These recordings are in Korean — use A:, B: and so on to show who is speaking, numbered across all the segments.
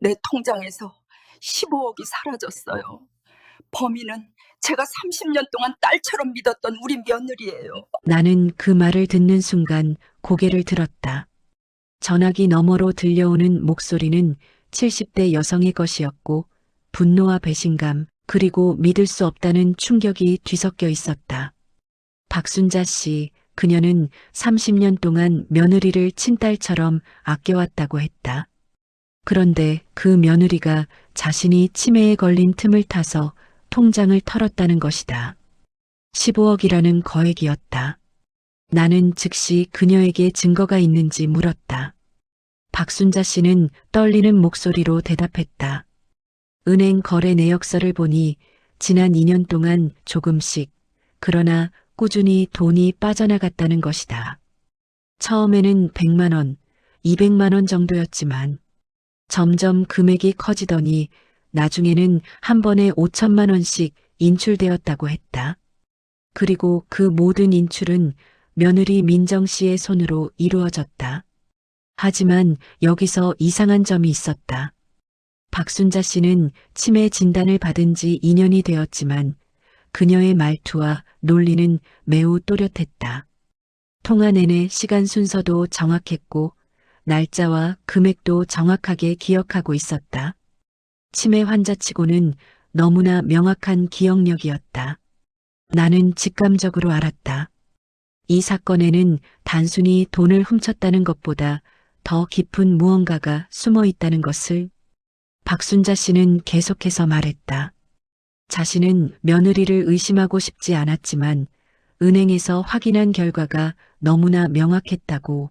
A: 내 통장에서 15억이 사라졌어요. 범인은 제가 30년 동안 딸처럼 믿었던 우리 며느리예요.
B: 나는 그 말을 듣는 순간 고개를 들었다. 전화기 너머로 들려오는 목소리는 70대 여성의 것이었고 분노와 배신감 그리고 믿을 수 없다는 충격이 뒤섞여 있었다. 박순자 씨, 그녀는 30년 동안 며느리를 친딸처럼 아껴왔다고 했다. 그런데 그 며느리가 자신이 치매에 걸린 틈을 타서 통장을 털었다는 것이다. 15억이라는 거액이었다. 나는 즉시 그녀에게 증거가 있는지 물었다. 박순자 씨는 떨리는 목소리로 대답했다. 은행 거래 내역서를 보니 지난 2년 동안 조금씩, 그러나 꾸준히 돈이 빠져나갔다는 것이다. 처음에는 100만 원, 200만 원 정도였지만 점점 금액이 커지더니 나중에는 한 번에 5천만 원씩 인출되었다고 했다. 그리고 그 모든 인출은 며느리 민정 씨의 손으로 이루어졌다. 하지만 여기서 이상한 점이 있었다. 박순자 씨는 치매 진단을 받은 지 2년이 되었지만 그녀의 말투와 논리는 매우 또렷했다. 통화 내내 시간 순서도 정확했고 날짜와 금액도 정확하게 기억하고 있었다. 치매 환자치고는 너무나 명확한 기억력이었다. 나는 직감적으로 알았다. 이 사건에는 단순히 돈을 훔쳤다는 것보다 더 깊은 무언가가 숨어 있다는 것을. 박순자 씨는 계속해서 말했다. 자신은 며느리를 의심하고 싶지 않았지만 은행에서 확인한 결과가 너무나 명확했다고.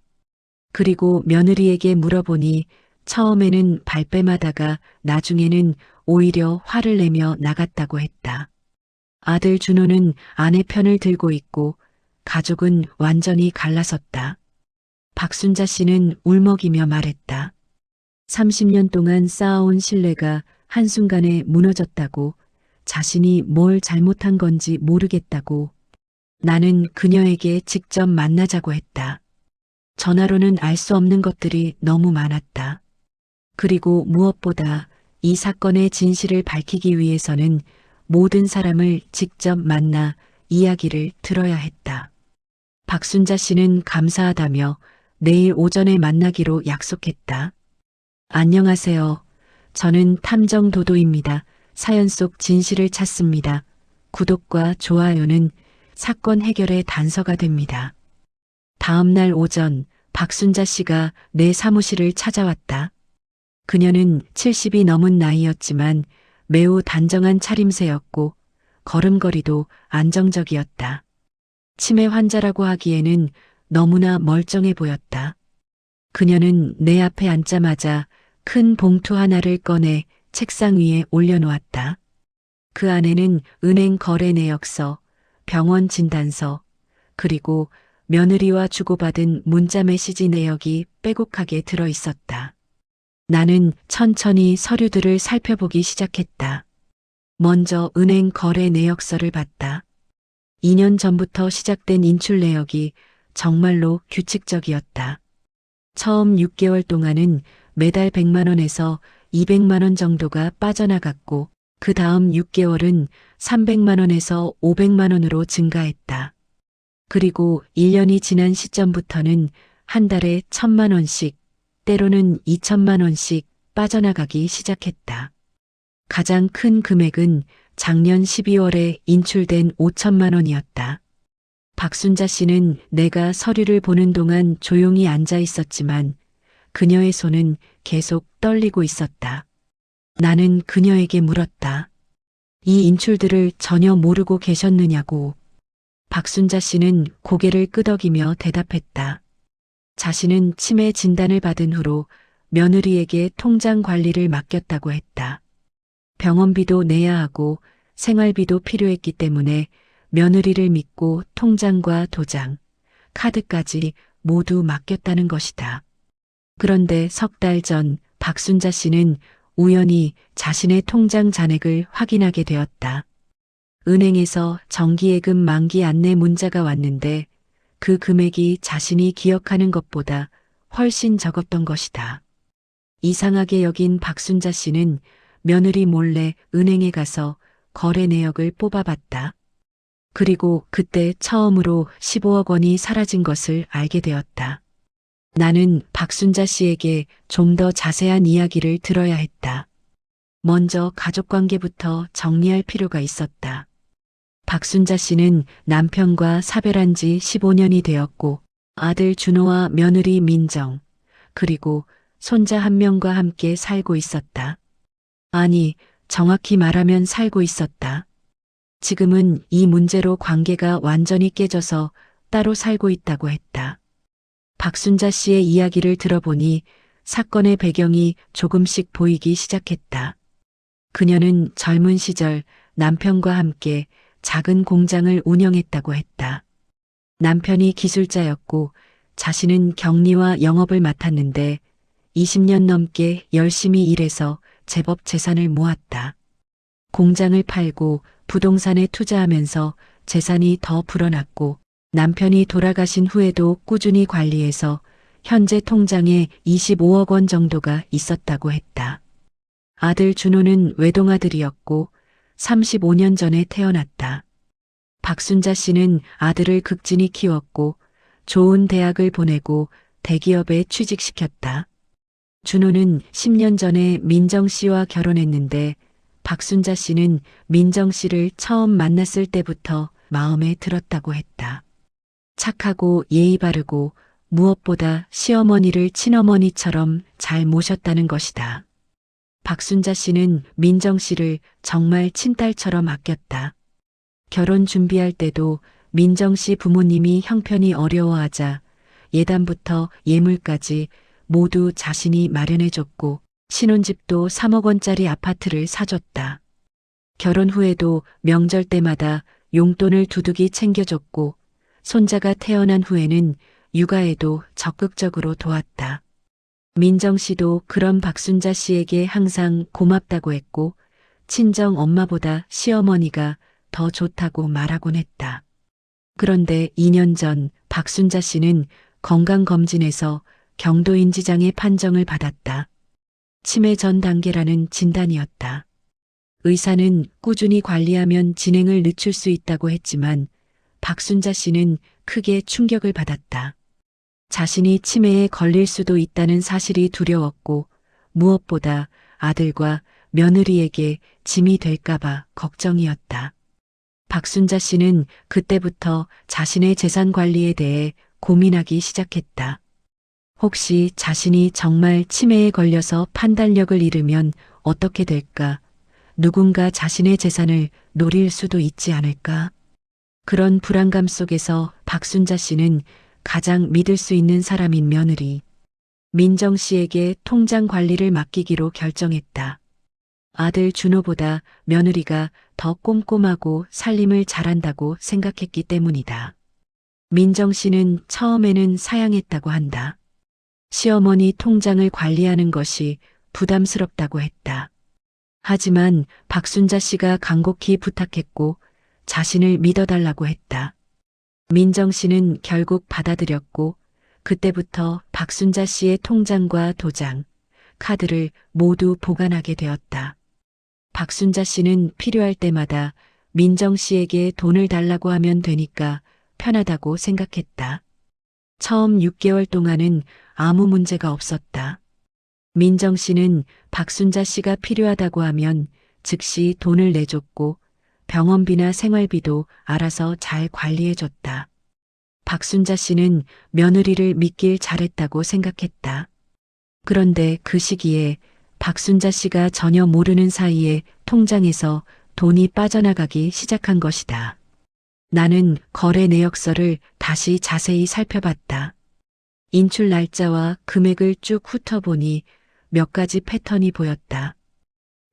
B: 그리고 며느리에게 물어보니 처음에는 발뺌하다가 나중에는 오히려 화를 내며 나갔다고 했다. 아들 준호는 아내 편을 들고 있고 가족은 완전히 갈라섰다. 박순자 씨는 울먹이며 말했다. 30년 동안 쌓아온 신뢰가 한순간에 무너졌다고, 자신이 뭘 잘못한 건지 모르겠다고. 나는 그녀에게 직접 만나자고 했다. 전화로는 알 수 없는 것들이 너무 많았다. 그리고 무엇보다 이 사건의 진실을 밝히기 위해서는 모든 사람을 직접 만나 이야기를 들어야 했다. 박순자 씨는 감사하다며 내일 오전에 만나기로 약속했다. 안녕하세요. 저는 탐정 도도입니다. 사연 속 진실을 찾습니다. 구독과 좋아요는 사건 해결의 단서가 됩니다. 다음 날 오전 박순자 씨가 내 사무실을 찾아왔다. 그녀는 70이 넘은 나이였지만 매우 단정한 차림새였고 걸음걸이도 안정적이었다. 치매 환자라고 하기에는 너무나 멀쩡해 보였다. 그녀는 내 앞에 앉자마자 큰 봉투 하나를 꺼내 책상 위에 올려놓았다. 그 안에는 은행 거래 내역서, 병원 진단서, 그리고 며느리와 주고받은 문자 메시지 내역이 빼곡하게 들어 있었다. 나는 천천히 서류들을 살펴보기 시작했다. 먼저 은행 거래 내역서를 봤다. 2년 전부터 시작된 인출 내역이 정말로 규칙적이었다. 처음 6개월 동안은 매달 100만 원에서 200만 원 정도가 빠져나갔고 그 다음 6개월은 300만 원에서 500만 원으로 증가했다. 그리고 1년이 지난 시점부터는 한 달에 1,000만 원씩, 때로는 2천만 원씩 빠져나가기 시작했다. 가장 큰 금액은 작년 12월에 인출된 5천만 원이었다. 박순자 씨는 내가 서류를 보는 동안 조용히 앉아 있었지만 그녀의 손은 계속 떨리고 있었다. 나는 그녀에게 물었다. 이 인출들을 전혀 모르고 계셨느냐고. 박순자 씨는 고개를 끄덕이며 대답했다. 자신은 치매 진단을 받은 후로 며느리에게 통장 관리를 맡겼다고 했다. 병원비도 내야 하고 생활비도 필요했기 때문에 며느리를 믿고 통장과 도장, 카드까지 모두 맡겼다는 것이다. 그런데 석 달 전 박순자 씨는 우연히 자신의 통장 잔액을 확인하게 되었다. 은행에서 정기예금 만기 안내 문자가 왔는데 그 금액이 자신이 기억하는 것보다 훨씬 적었던 것이다. 이상하게 여긴 박순자 씨는 며느리 몰래 은행에 가서 거래 내역을 뽑아봤다. 그리고 그때 처음으로 15억 원이 사라진 것을 알게 되었다. 나는 박순자 씨에게 좀 더 자세한 이야기를 들어야 했다. 먼저 가족관계부터 정리할 필요가 있었다. 박순자 씨는 남편과 사별한 지 15년이 되었고 아들 준호와 며느리 민정, 그리고 손자 한 명과 함께 살고 있었다. 아니, 정확히 말하면 살고 있었다. 지금은 이 문제로 관계가 완전히 깨져서 따로 살고 있다고 했다. 박순자 씨의 이야기를 들어보니 사건의 배경이 조금씩 보이기 시작했다. 그녀는 젊은 시절 남편과 함께 작은 공장을 운영했다고 했다. 남편이 기술자였고 자신은 격리와 영업을 맡았는데 20년 넘게 열심히 일해서 제법 재산을 모았다. 공장을 팔고 부동산에 투자하면서 재산이 더 불어났고 남편이 돌아가신 후에도 꾸준히 관리해서 현재 통장에 25억 원 정도가 있었다고 했다. 아들 준호는 외동아들이었고 35년 전에 태어났다. 박순자 씨는 아들을 극진히 키웠고 좋은 대학을 보내고 대기업에 취직시켰다. 준호는 10년 전에 민정 씨와 결혼했는데 박순자 씨는 민정 씨를 처음 만났을 때부터 마음에 들었다고 했다. 착하고 예의 바르고 무엇보다 시어머니를 친어머니처럼 잘 모셨다는 것이다. 박순자 씨는 민정 씨를 정말 친딸처럼 아꼈다. 결혼 준비할 때도 민정 씨 부모님이 형편이 어려워하자 예단부터 예물까지 모두 자신이 마련해줬고 신혼집도 3억 원짜리 아파트를 사줬다. 결혼 후에도 명절 때마다 용돈을 두둑이 챙겨줬고 손자가 태어난 후에는 육아에도 적극적으로 도왔다. 민정 씨도 그런 박순자 씨에게 항상 고맙다고 했고 친정 엄마보다 시어머니가 더 좋다고 말하곤 했다. 그런데 2년 전 박순자 씨는 건강검진에서 경도인지장애 판정을 받았다. 치매 전 단계라는 진단이었다. 의사는 꾸준히 관리하면 진행을 늦출 수 있다고 했지만 박순자 씨는 크게 충격을 받았다. 자신이 치매에 걸릴 수도 있다는 사실이 두려웠고 무엇보다 아들과 며느리에게 짐이 될까봐 걱정이었다. 박순자 씨는 그때부터 자신의 재산 관리에 대해 고민하기 시작했다. 혹시 자신이 정말 치매에 걸려서 판단력을 잃으면 어떻게 될까? 누군가 자신의 재산을 노릴 수도 있지 않을까? 그런 불안감 속에서 박순자 씨는 가장 믿을 수 있는 사람인 며느리 민정 씨에게 통장 관리를 맡기기로 결정했다. 아들 준호보다 며느리가 더 꼼꼼하고 살림을 잘한다고 생각했기 때문이다. 민정 씨는 처음에는 사양했다고 한다. 시어머니 통장을 관리하는 것이 부담스럽다고 했다. 하지만 박순자 씨가 간곡히 부탁했고 자신을 믿어달라고 했다. 민정 씨는 결국 받아들였고 그때부터 박순자 씨의 통장과 도장, 카드를 모두 보관하게 되었다. 박순자 씨는 필요할 때마다 민정 씨에게 돈을 달라고 하면 되니까 편하다고 생각했다. 처음 6개월 동안은 아무 문제가 없었다. 민정 씨는 박순자 씨가 필요하다고 하면 즉시 돈을 내줬고 병원비나 생활비도 알아서 잘 관리해줬다. 박순자 씨는 며느리를 믿길 잘했다고 생각했다. 그런데 그 시기에 박순자 씨가 전혀 모르는 사이에 통장에서 돈이 빠져나가기 시작한 것이다. 나는 거래 내역서를 다시 자세히 살펴봤다. 인출 날짜와 금액을 쭉 훑어보니 몇 가지 패턴이 보였다.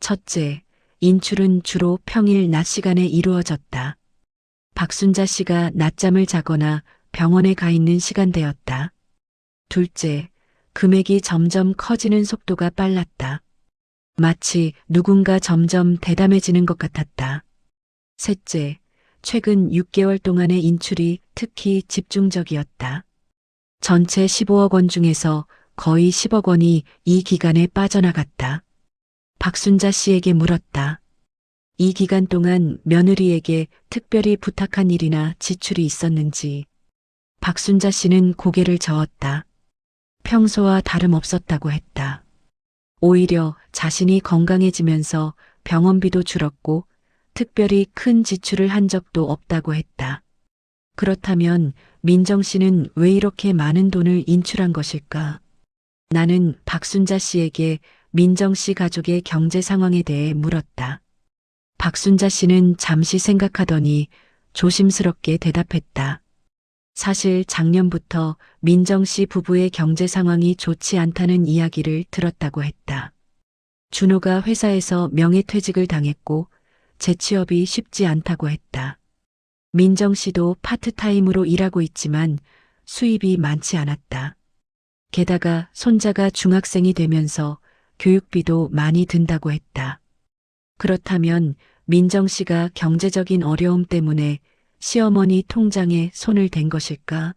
B: 첫째, 인출은 주로 평일 낮 시간에 이루어졌다. 박순자 씨가 낮잠을 자거나 병원에 가 있는 시간대였다. 둘째, 금액이 점점 커지는 속도가 빨랐다. 마치 누군가 점점 대담해지는 것 같았다. 셋째, 최근 6개월 동안의 인출이 특히 집중적이었다. 전체 15억 원 중에서 거의 10억 원이 이 기간에 빠져나갔다. 박순자 씨에게 물었다. 이 기간 동안 며느리에게 특별히 부탁한 일이나 지출이 있었는지. 박순자 씨는 고개를 저었다. 평소와 다름없었다고 했다. 오히려 자신이 건강해지면서 병원비도 줄었고 특별히 큰 지출을 한 적도 없다고 했다. 그렇다면 민정 씨는 왜 이렇게 많은 돈을 인출한 것일까? 나는 박순자 씨에게 민정 씨 가족의 경제 상황에 대해 물었다. 박순자 씨는 잠시 생각하더니 조심스럽게 대답했다. 사실 작년부터 민정 씨 부부의 경제 상황이 좋지 않다는 이야기를 들었다고 했다. 준호가 회사에서 명예퇴직을 당했고 재취업이 쉽지 않다고 했다. 민정 씨도 파트타임으로 일하고 있지만 수입이 많지 않았다. 게다가 손자가 중학생이 되면서 교육비도 많이 든다고 했다. 그렇다면 민정 씨가 경제적인 어려움 때문에 시어머니 통장에 손을 댄 것일까?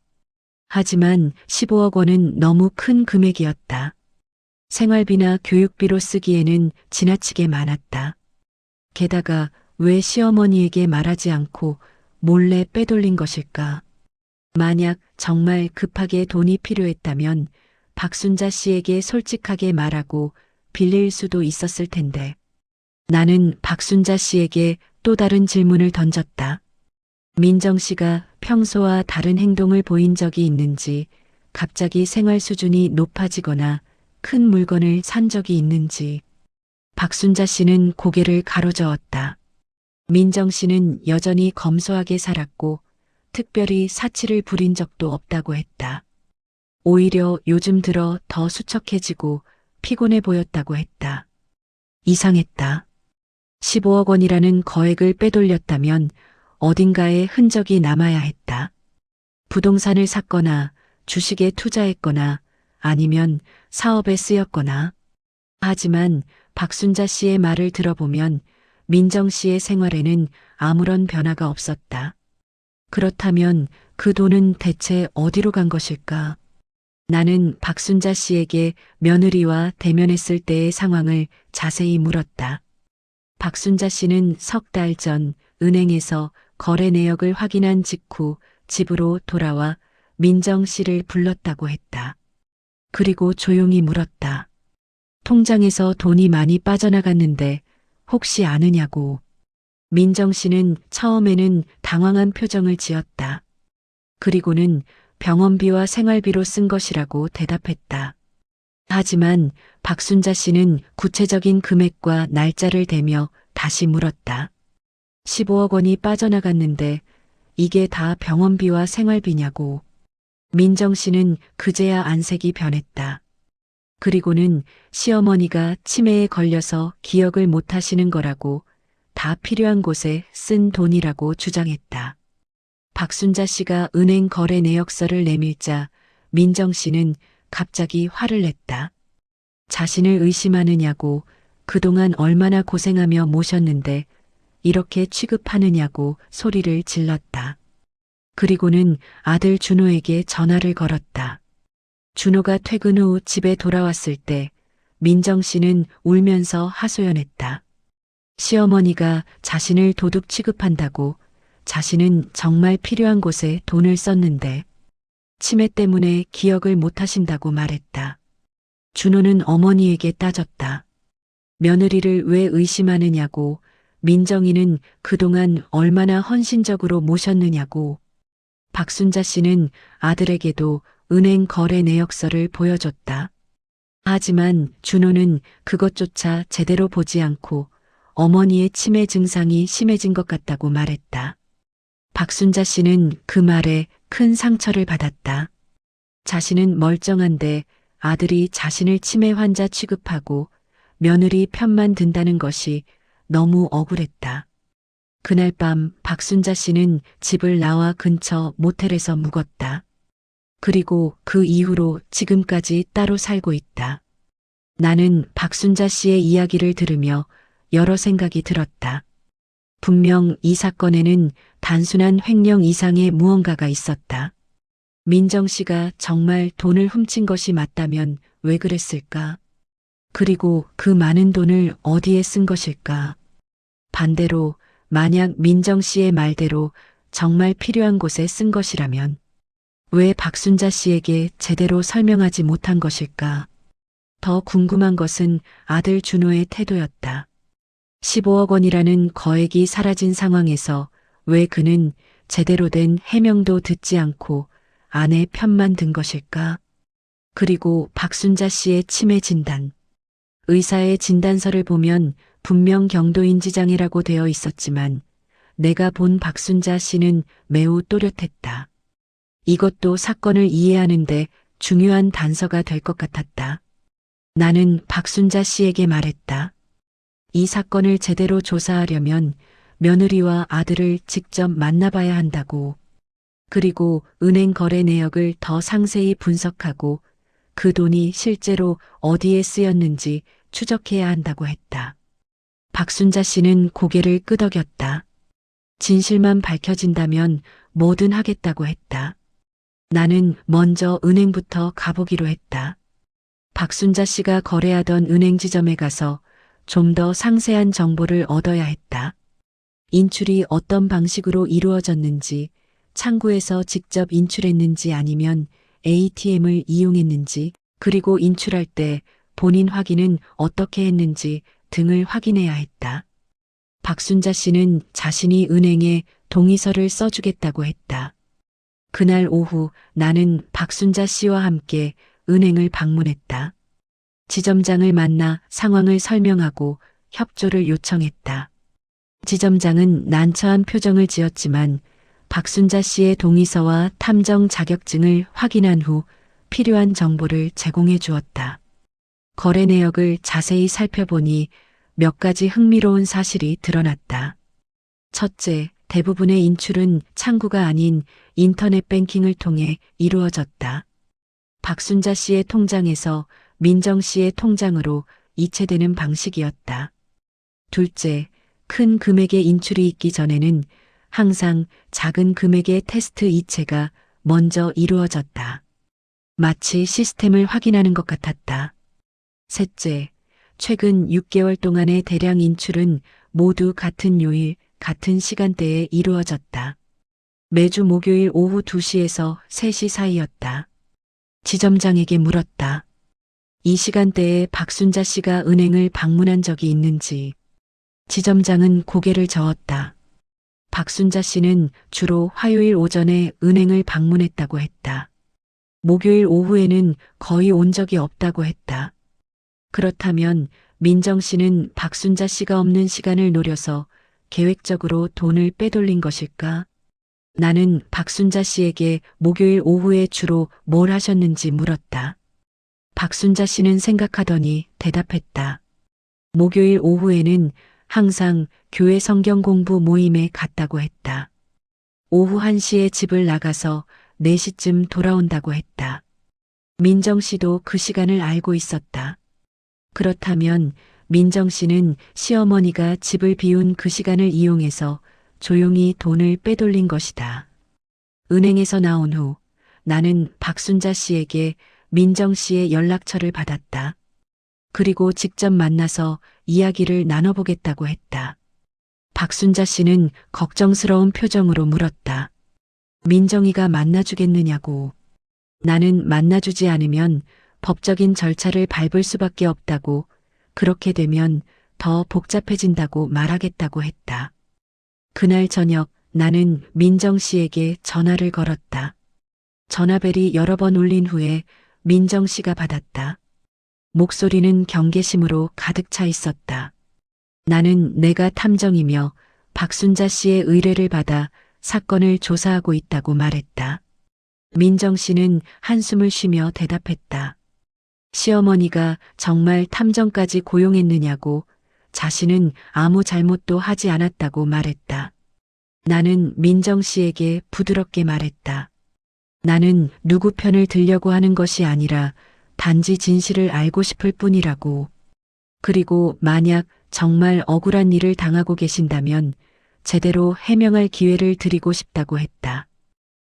B: 하지만 15억 원은 너무 큰 금액이었다. 생활비나 교육비로 쓰기에는 지나치게 많았다. 게다가 왜 시어머니에게 말하지 않고 몰래 빼돌린 것일까? 만약 정말 급하게 돈이 필요했다면 박순자 씨에게 솔직하게 말하고 빌릴 수도 있었을 텐데. 나는 박순자 씨에게 또 다른 질문을 던졌다. 민정 씨가 평소와 다른 행동을 보인 적이 있는지, 갑자기 생활 수준이 높아지거나 큰 물건을 산 적이 있는지. 박순자 씨는 고개를 가로저었다. 민정 씨는 여전히 검소하게 살았고 특별히 사치를 부린 적도 없다고 했다. 오히려 요즘 들어 더 수척해지고 피곤해 보였다고 했다. 이상했다. 15억 원이라는 거액을 빼돌렸다면 어딘가에 흔적이 남아야 했다. 부동산을 샀거나 주식에 투자했거나 아니면 사업에 쓰였거나. 하지만 박순자 씨의 말을 들어보면 민정 씨의 생활에는 아무런 변화가 없었다. 그렇다면 그 돈은 대체 어디로 간 것일까? 나는 박순자 씨에게 며느리와 대면했을 때의 상황을 자세히 물었다. 박순자 씨는 석 달 전 은행에서 거래 내역을 확인한 직후 집으로 돌아와 민정 씨를 불렀다고 했다. 그리고 조용히 물었다. 통장에서 돈이 많이 빠져나갔는데 혹시 아느냐고. 민정 씨는 처음에는 당황한 표정을 지었다. 그리고는 병원비와 생활비로 쓴 것이라고 대답했다. 하지만 박순자 씨는 구체적인 금액과 날짜를 대며 다시 물었다. 15억 원이 빠져나갔는데 이게 다 병원비와 생활비냐고. 민정 씨는 그제야 안색이 변했다. 그리고는 시어머니가 치매에 걸려서 기억을 못 하시는 거라고 다 필요한 곳에 쓴 돈이라고 주장했다. 박순자 씨가 은행 거래 내역서를 내밀자 민정 씨는 갑자기 화를 냈다. 자신을 의심하느냐고, 그동안 얼마나 고생하며 모셨는데 이렇게 취급하느냐고 소리를 질렀다. 그리고는 아들 준호에게 전화를 걸었다. 준호가 퇴근 후 집에 돌아왔을 때 민정 씨는 울면서 하소연했다. 시어머니가 자신을 도둑 취급한다고, 자신은 정말 필요한 곳에 돈을 썼는데 치매 때문에 기억을 못 하신다고 말했다. 준호는 어머니에게 따졌다. 며느리를 왜 의심하느냐고, 민정이는 그동안 얼마나 헌신적으로 모셨느냐고. 박순자 씨는 아들에게도 은행 거래 내역서를 보여줬다. 하지만 준호는 그것조차 제대로 보지 않고 어머니의 치매 증상이 심해진 것 같다고 말했다. 박순자 씨는 그 말에 큰 상처를 받았다. 자신은 멀쩡한데 아들이 자신을 치매 환자 취급하고 며느리 편만 든다는 것이 너무 억울했다. 그날 밤 박순자 씨는 집을 나와 근처 모텔에서 묵었다. 그리고 그 이후로 지금까지 따로 살고 있다. 나는 박순자 씨의 이야기를 들으며 여러 생각이 들었다. 분명 이 사건에는 단순한 횡령 이상의 무언가가 있었다. 민정 씨가 정말 돈을 훔친 것이 맞다면 왜 그랬을까? 그리고 그 많은 돈을 어디에 쓴 것일까? 반대로 만약 민정 씨의 말대로 정말 필요한 곳에 쓴 것이라면 왜 박순자 씨에게 제대로 설명하지 못한 것일까? 더 궁금한 것은 아들 준호의 태도였다. 15억 원이라는 거액이 사라진 상황에서 왜 그는 제대로 된 해명도 듣지 않고 아내 편만 든 것일까? 그리고 박순자 씨의 치매 진단. 의사의 진단서를 보면 분명 경도인지장애라고 되어 있었지만 내가 본 박순자 씨는 매우 또렷했다. 이것도 사건을 이해하는데 중요한 단서가 될 것 같았다. 나는 박순자 씨에게 말했다. 이 사건을 제대로 조사하려면 며느리와 아들을 직접 만나봐야 한다고. 그리고 은행 거래 내역을 더 상세히 분석하고 그 돈이 실제로 어디에 쓰였는지 추적해야 한다고 했다. 박순자 씨는 고개를 끄덕였다. 진실만 밝혀진다면 뭐든 하겠다고 했다. 나는 먼저 은행부터 가보기로 했다. 박순자 씨가 거래하던 은행 지점에 가서 좀 더 상세한 정보를 얻어야 했다. 인출이 어떤 방식으로 이루어졌는지, 창구에서 직접 인출했는지 아니면 ATM을 이용했는지, 그리고 인출할 때 본인 확인은 어떻게 했는지 등을 확인해야 했다. 박순자 씨는 자신이 은행에 동의서를 써주겠다고 했다. 그날 오후 나는 박순자 씨와 함께 은행을 방문했다. 지점장을 만나 상황을 설명하고 협조를 요청했다. 지점장은 난처한 표정을 지었지만 박순자 씨의 동의서와 탐정 자격증을 확인한 후 필요한 정보를 제공해 주었다. 거래 내역을 자세히 살펴보니 몇 가지 흥미로운 사실이 드러났다. 첫째, 대부분의 인출은 창구가 아닌 인터넷 뱅킹을 통해 이루어졌다. 박순자 씨의 통장에서 민정 씨의 통장으로 이체되는 방식이었다. 둘째, 큰 금액의 인출이 있기 전에는 항상 작은 금액의 테스트 이체가 먼저 이루어졌다. 마치 시스템을 확인하는 것 같았다. 셋째, 최근 6개월 동안의 대량 인출은 모두 같은 요일, 같은 시간대에 이루어졌다. 매주 목요일 오후 2시에서 3시 사이였다. 지점장에게 물었다. 이 시간대에 박순자 씨가 은행을 방문한 적이 있는지. 지점장은 고개를 저었다. 박순자 씨는 주로 화요일 오전에 은행을 방문했다고 했다. 목요일 오후에는 거의 온 적이 없다고 했다. 그렇다면 민정 씨는 박순자 씨가 없는 시간을 노려서 계획적으로 돈을 빼돌린 것일까? 나는 박순자 씨에게 목요일 오후에 주로 뭘 하셨는지 물었다. 박순자 씨는 생각하더니 대답했다. 목요일 오후에는 항상 교회 성경 공부 모임에 갔다고 했다. 오후 1시에 집을 나가서 4시쯤 돌아온다고 했다. 민정 씨도 그 시간을 알고 있었다. 그렇다면 민정 씨는 시어머니가 집을 비운 그 시간을 이용해서 조용히 돈을 빼돌린 것이다. 은행에서 나온 후 나는 박순자 씨에게 민정 씨의 연락처를 받았다. 그리고 직접 만나서 이야기를 나눠보겠다고 했다. 박순자 씨는 걱정스러운 표정으로 물었다. 민정이가 만나주겠느냐고. 나는 만나주지 않으면 법적인 절차를 밟을 수밖에 없다고, 그렇게 되면 더 복잡해진다고 말하겠다고 했다. 그날 저녁 나는 민정 씨에게 전화를 걸었다. 전화벨이 여러 번 울린 후에 민정 씨가 받았다. 목소리는 경계심으로 가득 차 있었다. 나는 내가 탐정이며 박순자 씨의 의뢰를 받아 사건을 조사하고 있다고 말했다. 민정 씨는 한숨을 쉬며 대답했다. 시어머니가 정말 탐정까지 고용했느냐고, 자신은 아무 잘못도 하지 않았다고 말했다. 나는 민정 씨에게 부드럽게 말했다. 나는 누구 편을 들려고 하는 것이 아니라 단지 진실을 알고 싶을 뿐이라고. 그리고 만약 정말 억울한 일을 당하고 계신다면 제대로 해명할 기회를 드리고 싶다고 했다.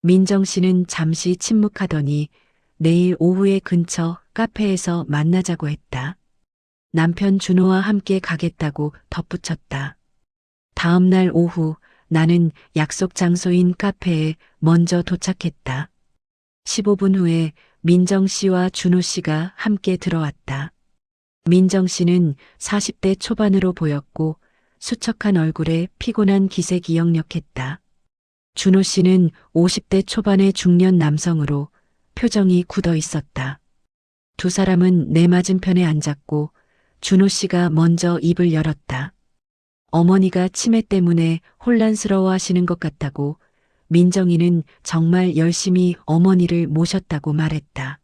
B: 민정 씨는 잠시 침묵하더니 내일 오후에 근처 카페에서 만나자고 했다. 남편 준호와 함께 가겠다고 덧붙였다. 다음 날 오후 나는 약속 장소인 카페에 먼저 도착했다. 15분 후에 민정 씨와 준호 씨가 함께 들어왔다. 민정 씨는 40대 초반으로 보였고 수척한 얼굴에 피곤한 기색이 역력했다. 준호 씨는 50대 초반의 중년 남성으로 표정이 굳어 있었다. 두 사람은 내 맞은편에 앉았고 준호 씨가 먼저 입을 열었다. 어머니가 치매 때문에 혼란스러워 하시는 것 같다고 민정이는 정말 열심히 어머니를 모셨다고 말했다.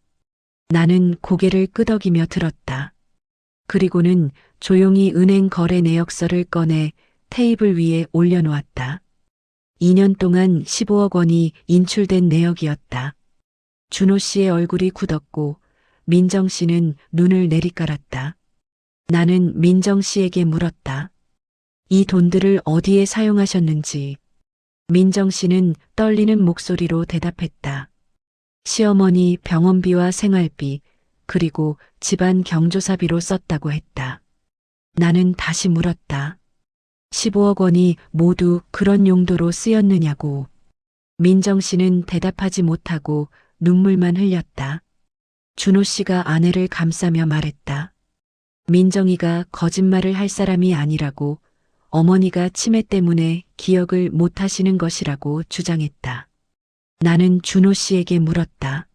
B: 나는 고개를 끄덕이며 들었다. 그리고는 조용히 은행 거래 내역서를 꺼내 테이블 위에 올려놓았다. 2년 동안 15억 원이 인출된 내역이었다. 준호 씨의 얼굴이 굳었고 민정 씨는 눈을 내리깔았다. 나는 민정 씨에게 물었다. 이 돈들을 어디에 사용하셨는지. 민정 씨는 떨리는 목소리로 대답했다. 시어머니 병원비와 생활비, 그리고 집안 경조사비로 썼다고 했다. 나는 다시 물었다. 15억 원이 모두 그런 용도로 쓰였느냐고. 민정 씨는 대답하지 못하고 눈물만 흘렸다. 준호 씨가 아내를 감싸며 말했다. 민정이가 거짓말을 할 사람이 아니라고, 어머니가 치매 때문에 기억을 못 하시는 것이라고 주장했다. 나는 준호 씨에게 물었다.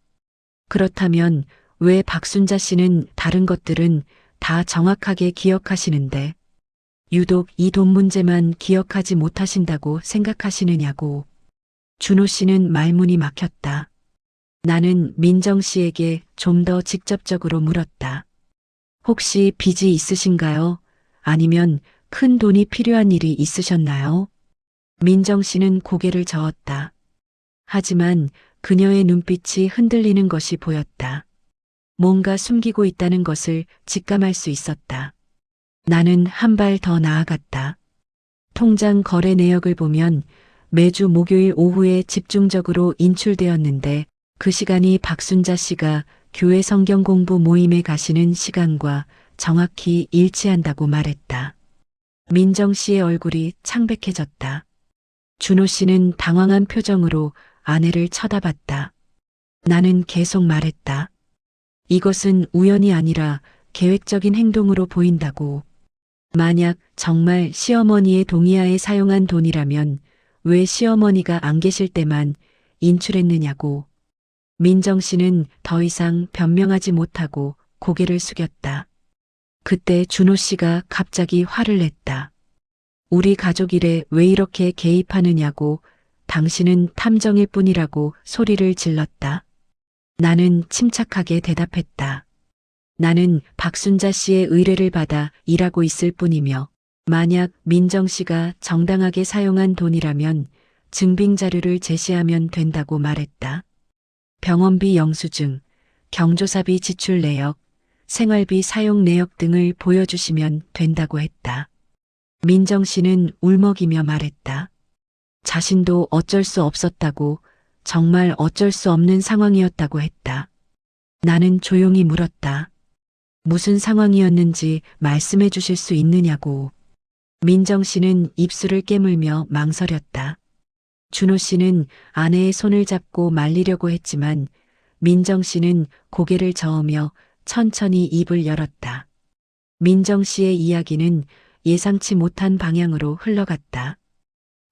B: 그렇다면 왜 박순자 씨는 다른 것들은 다 정확하게 기억하시는데 유독 이 돈 문제만 기억하지 못하신다고 생각하시느냐고. 준호 씨는 말문이 막혔다. 나는 민정 씨에게 좀 더 직접적으로 물었다. 혹시 빚이 있으신가요? 아니면 큰 돈이 필요한 일이 있으셨나요? 민정 씨는 고개를 저었다. 하지만 그녀의 눈빛이 흔들리는 것이 보였다. 뭔가 숨기고 있다는 것을 직감할 수 있었다. 나는 한 발 더 나아갔다. 통장 거래 내역을 보면 매주 목요일 오후에 집중적으로 인출되었는데 그 시간이 박순자 씨가 교회 성경 공부 모임에 가시는 시간과 정확히 일치한다고 말했다. 민정 씨의 얼굴이 창백해졌다. 준호 씨는 당황한 표정으로 아내를 쳐다봤다. 나는 계속 말했다. 이것은 우연이 아니라 계획적인 행동으로 보인다고. 만약 정말 시어머니의 동의하에 사용한 돈이라면 왜 시어머니가 안 계실 때만 인출했느냐고. 민정 씨는 더 이상 변명하지 못하고 고개를 숙였다. 그때 준호 씨가 갑자기 화를 냈다. 우리 가족 일에 왜 이렇게 개입하느냐고. 당신은 탐정일 뿐이라고 소리를 질렀다. 나는 침착하게 대답했다. 나는 박순자 씨의 의뢰를 받아 일하고 있을 뿐이며 만약 민정 씨가 정당하게 사용한 돈이라면 증빙 자료를 제시하면 된다고 말했다. 병원비 영수증, 경조사비 지출 내역, 생활비 사용 내역 등을 보여주시면 된다고 했다. 민정 씨는 울먹이며 말했다. 자신도 어쩔 수 없었다고, 정말 어쩔 수 없는 상황이었다고 했다. 나는 조용히 물었다. 무슨 상황이었는지 말씀해 주실 수 있느냐고. 민정 씨는 입술을 깨물며 망설였다. 준호 씨는 아내의 손을 잡고 말리려고 했지만 민정 씨는 고개를 저으며 천천히 입을 열었다. 민정 씨의 이야기는 예상치 못한 방향으로 흘러갔다.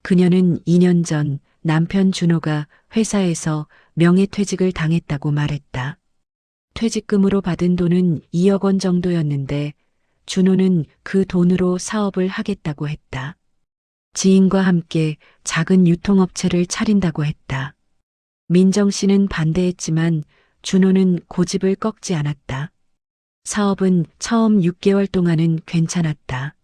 B: 그녀는 2년 전 남편 준호가 회사에서 명예퇴직을 당했다고 말했다. 퇴직금으로 받은 돈은 2억 원 정도였는데 준호는 그 돈으로 사업을 하겠다고 했다. 지인과 함께 작은 유통업체를 차린다고 했다. 민정 씨는 반대했지만 준호는 고집을 꺾지 않았다. 사업은 처음 6개월 동안은 괜찮았다.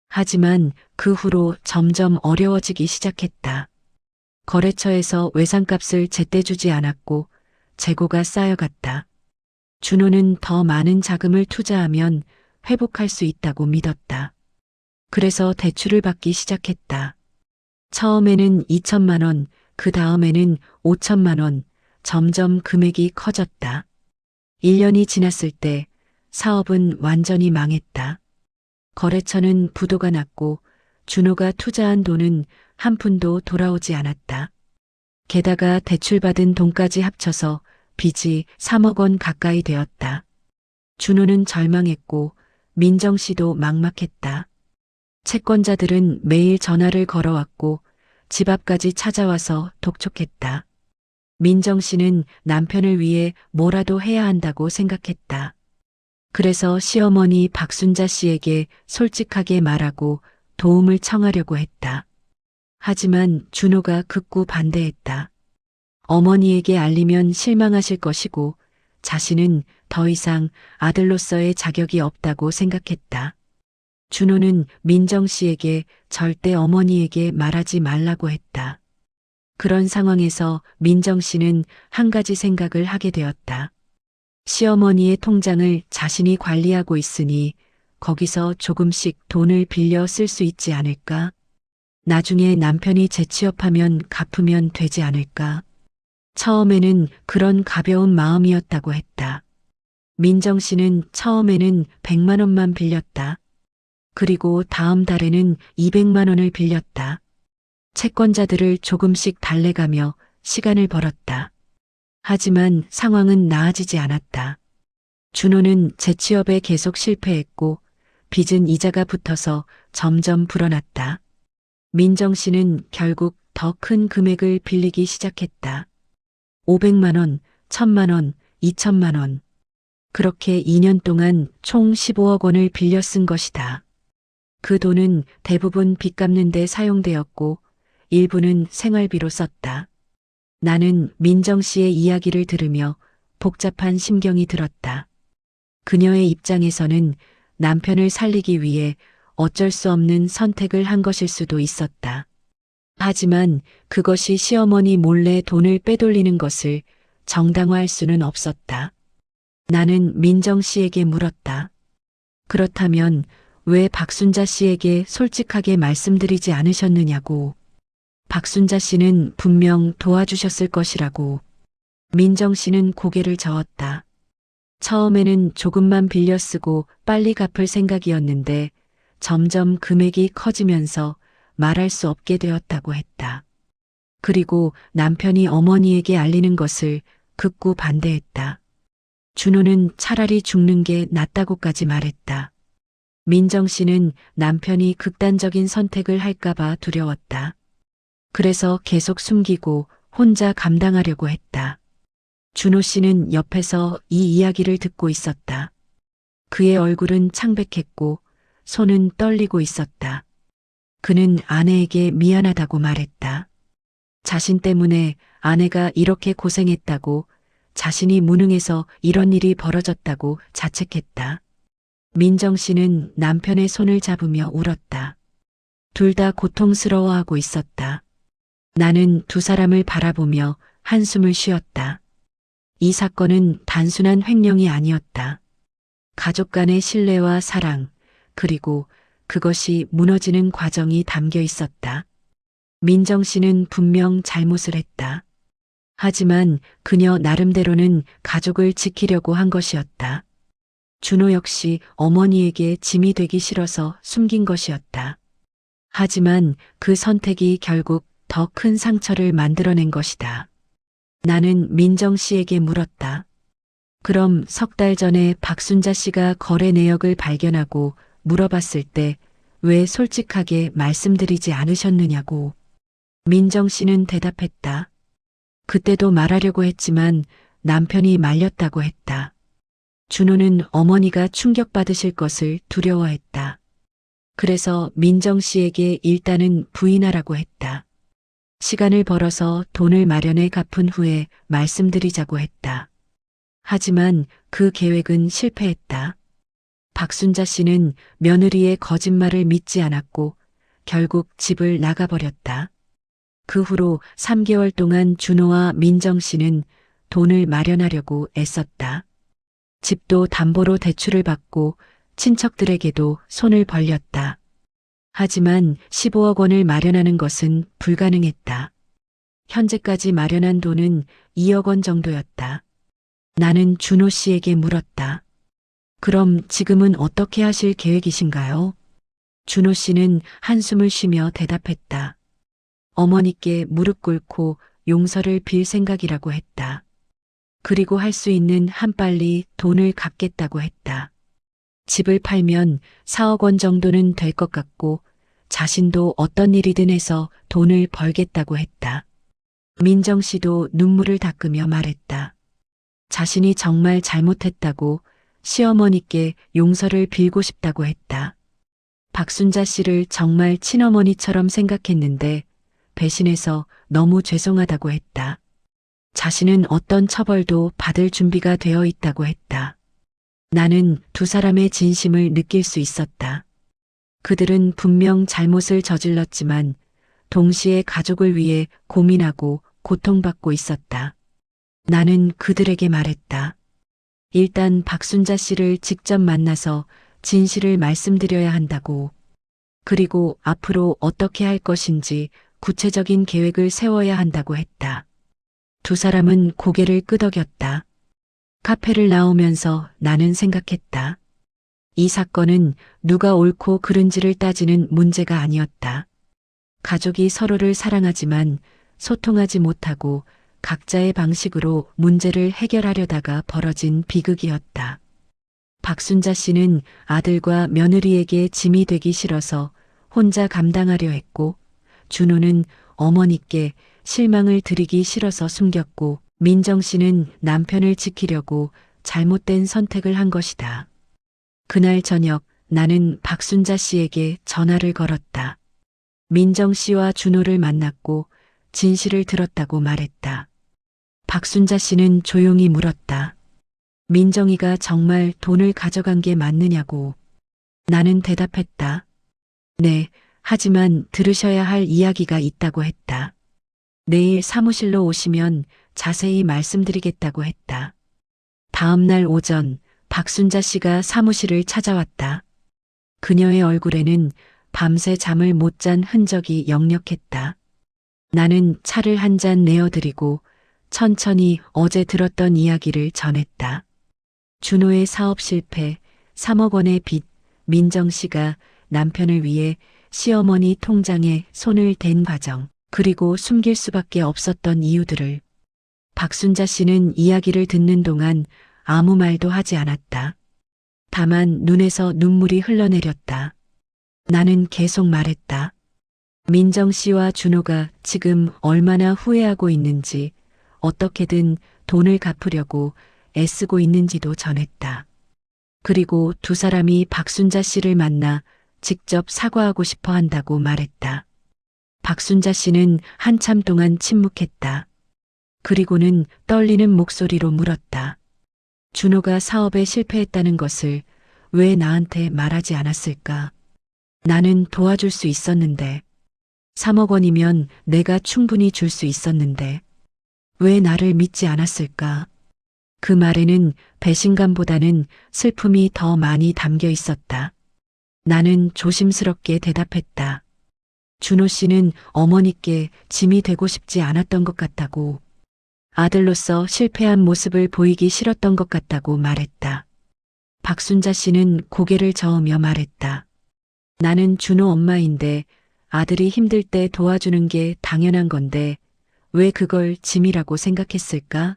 B: 하지만 그 후로 점점 어려워지기 시작했다. 거래처에서 외상값을 제때 주지 않았고 재고가 쌓여갔다. 준호는 더 많은 자금을 투자하면 회복할 수 있다고 믿었다. 그래서 대출을 받기 시작했다. 처음에는 2천만 원, 그 다음에는 5천만 원, 점점 금액이 커졌다. 1년이 지났을 때 사업은 완전히 망했다. 거래처는 부도가 났고 준호가 투자한 돈은 한 푼도 돌아오지 않았다. 게다가 대출받은 돈까지 합쳐서 빚이 3억 원 가까이 되었다. 준호는 절망했고 민정 씨도 막막했다. 채권자들은 매일 전화를 걸어왔고 집 앞까지 찾아와서 독촉했다. 민정 씨는 남편을 위해 뭐라도 해야 한다고 생각했다. 그래서 시어머니 박순자 씨에게 솔직하게 말하고 도움을 청하려고 했다. 하지만 준호가 극구 반대했다. 어머니에게 알리면 실망하실 것이고 자신은 더 이상 아들로서의 자격이 없다고 생각했다. 준호는 민정 씨에게 절대 어머니에게 말하지 말라고 했다. 그런 상황에서 민정 씨는 한 가지 생각을 하게 되었다. 시어머니의 통장을 자신이 관리하고 있으니 거기서 조금씩 돈을 빌려 쓸 수 있지 않을까? 나중에 남편이 재취업하면 갚으면 되지 않을까? 처음에는 그런 가벼운 마음이었다고 했다. 민정 씨는 처음에는 100만 원만 빌렸다. 그리고 다음 달에는 200만 원을 빌렸다. 채권자들을 조금씩 달래가며 시간을 벌었다. 하지만 상황은 나아지지 않았다. 준호는 재취업에 계속 실패했고 빚은 이자가 붙어서 점점 불어났다. 민정 씨는 결국 더 큰 금액을 빌리기 시작했다. 500만 원, 1000만 원, 2000만 원. 그렇게 2년 동안 총 15억 원을 빌려 쓴 것이다. 그 돈은 대부분 빚 갚는 데 사용되었고 일부는 생활비로 썼다. 나는 민정 씨의 이야기를 들으며 복잡한 심경이 들었다. 그녀의 입장에서는 남편을 살리기 위해 어쩔 수 없는 선택을 한 것일 수도 있었다. 하지만 그것이 시어머니 몰래 돈을 빼돌리는 것을 정당화할 수는 없었다. 나는 민정 씨에게 물었다. 그렇다면 왜 박순자 씨에게 솔직하게 말씀드리지 않으셨느냐고. 박순자 씨는 분명 도와주셨을 것이라고. 민정 씨는 고개를 저었다. 처음에는 조금만 빌려 쓰고 빨리 갚을 생각이었는데 점점 금액이 커지면서 말할 수 없게 되었다고 했다. 그리고 남편이 어머니에게 알리는 것을 극구 반대했다. 준호는 차라리 죽는 게 낫다고까지 말했다. 민정 씨는 남편이 극단적인 선택을 할까봐 두려웠다. 그래서 계속 숨기고 혼자 감당하려고 했다. 준호 씨는 옆에서 이 이야기를 듣고 있었다. 그의 얼굴은 창백했고 손은 떨리고 있었다. 그는 아내에게 미안하다고 말했다. 자신 때문에 아내가 이렇게 고생했다고, 자신이 무능해서 이런 일이 벌어졌다고 자책했다. 민정 씨는 남편의 손을 잡으며 울었다. 둘 다 고통스러워하고 있었다. 나는 두 사람을 바라보며 한숨을 쉬었다. 이 사건은 단순한 횡령이 아니었다. 가족 간의 신뢰와 사랑, 그리고 그것이 무너지는 과정이 담겨 있었다. 민정 씨는 분명 잘못을 했다. 하지만 그녀 나름대로는 가족을 지키려고 한 것이었다. 준호 역시 어머니에게 짐이 되기 싫어서 숨긴 것이었다. 하지만 그 선택이 결국 더 큰 상처를 만들어낸 것이다. 나는 민정 씨에게 물었다. 그럼 석 달 전에 박순자 씨가 거래 내역을 발견하고 물어봤을 때 왜 솔직하게 말씀드리지 않으셨느냐고. 민정 씨는 대답했다. 그때도 말하려고 했지만 남편이 말렸다고 했다. 준호는 어머니가 충격받으실 것을 두려워했다. 그래서 민정 씨에게 일단은 부인하라고 했다. 시간을 벌어서 돈을 마련해 갚은 후에 말씀드리자고 했다. 하지만 그 계획은 실패했다. 박순자 씨는 며느리의 거짓말을 믿지 않았고 결국 집을 나가버렸다. 그 후로 3개월 동안 준호와 민정 씨는 돈을 마련하려고 애썼다. 집도 담보로 대출을 받고 친척들에게도 손을 벌렸다. 하지만 15억 원을 마련하는 것은 불가능했다. 현재까지 마련한 돈은 2억 원 정도였다. 나는 준호 씨에게 물었다. 그럼 지금은 어떻게 하실 계획이신가요? 준호 씨는 한숨을 쉬며 대답했다. 어머니께 무릎 꿇고 용서를 빌 생각이라고 했다. 그리고 할 수 있는 한빨리 돈을 갚겠다고 했다. 집을 팔면 4억 원 정도는 될 것 같고 자신도 어떤 일이든 해서 돈을 벌겠다고 했다. 민정 씨도 눈물을 닦으며 말했다. 자신이 정말 잘못했다고 시어머니께 용서를 빌고 싶다고 했다. 박순자 씨를 정말 친어머니처럼 생각했는데 배신해서 너무 죄송하다고 했다. 자신은 어떤 처벌도 받을 준비가 되어 있다고 했다. 나는 두 사람의 진심을 느낄 수 있었다. 그들은 분명 잘못을 저질렀지만 동시에 가족을 위해 고민하고 고통받고 있었다. 나는 그들에게 말했다. 일단 박순자 씨를 직접 만나서 진실을 말씀드려야 한다고. 그리고 앞으로 어떻게 할 것인지 구체적인 계획을 세워야 한다고 했다. 두 사람은 고개를 끄덕였다. 카페를 나오면서 나는 생각했다. 이 사건은 누가 옳고 그른지를 따지는 문제가 아니었다. 가족이 서로를 사랑하지만 소통하지 못하고 각자의 방식으로 문제를 해결하려다가 벌어진 비극이었다. 박순자 씨는 아들과 며느리에게 짐이 되기 싫어서 혼자 감당하려 했고, 준호는 어머니께 실망을 드리기 싫어서 숨겼고, 민정 씨는 남편을 지키려고 잘못된 선택을 한 것이다. 그날 저녁 나는 박순자 씨에게 전화를 걸었다. 민정 씨와 준호를 만났고 진실을 들었다고 말했다. 박순자 씨는 조용히 물었다. 민정이가 정말 돈을 가져간 게 맞느냐고. 나는 대답했다. 네, 하지만 들으셔야 할 이야기가 있다고 했다. 내일 사무실로 오시면 자세히 말씀드리겠다고 했다. 다음 날 오전 박순자 씨가 사무실을 찾아왔다. 그녀의 얼굴에는 밤새 잠을 못 잔 흔적이 역력했다. 나는 차를 한 잔 내어드리고 천천히 어제 들었던 이야기를 전했다. 준호의 사업 실패, 3억 원의 빚, 민정 씨가 남편을 위해 시어머니 통장에 손을 댄 과정, 그리고 숨길 수밖에 없었던 이유들을. 박순자 씨는 이야기를 듣는 동안 아무 말도 하지 않았다. 다만 눈에서 눈물이 흘러내렸다. 나는 계속 말했다. 민정 씨와 준호가 지금 얼마나 후회하고 있는지, 어떻게든 돈을 갚으려고 애쓰고 있는지도 전했다. 그리고 두 사람이 박순자 씨를 만나 직접 사과하고 싶어 한다고 말했다. 박순자 씨는 한참 동안 침묵했다. 그리고는 떨리는 목소리로 물었다. 준호가 사업에 실패했다는 것을 왜 나한테 말하지 않았을까? 나는 도와줄 수 있었는데. 3억 원이면 내가 충분히 줄 수 있었는데. 왜 나를 믿지 않았을까? 그 말에는 배신감보다는 슬픔이 더 많이 담겨 있었다. 나는 조심스럽게 대답했다. 준호 씨는 어머니께 짐이 되고 싶지 않았던 것 같다고. 아들로서 실패한 모습을 보이기 싫었던 것 같다고 말했다. 박순자 씨는 고개를 저으며 말했다. 나는 준호 엄마인데 아들이 힘들 때 도와주는 게 당연한 건데 왜 그걸 짐이라고 생각했을까?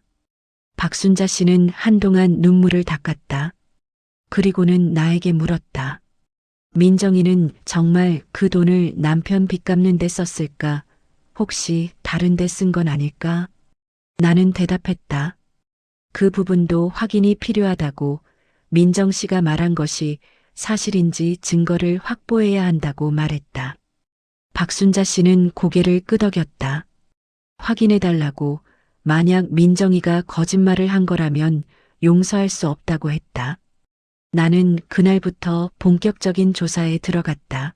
B: 박순자 씨는 한동안 눈물을 닦았다. 그리고는 나에게 물었다. 민정이는 정말 그 돈을 남편 빚 갚는 데 썼을까? 혹시 다른 데 쓴 건 아닐까? 나는 대답했다. 그 부분도 확인이 필요하다고. 민정 씨가 말한 것이 사실인지 증거를 확보해야 한다고 말했다. 박순자 씨는 고개를 끄덕였다. 확인해달라고. 만약 민정이가 거짓말을 한 거라면 용서할 수 없다고 했다. 나는 그날부터 본격적인 조사에 들어갔다.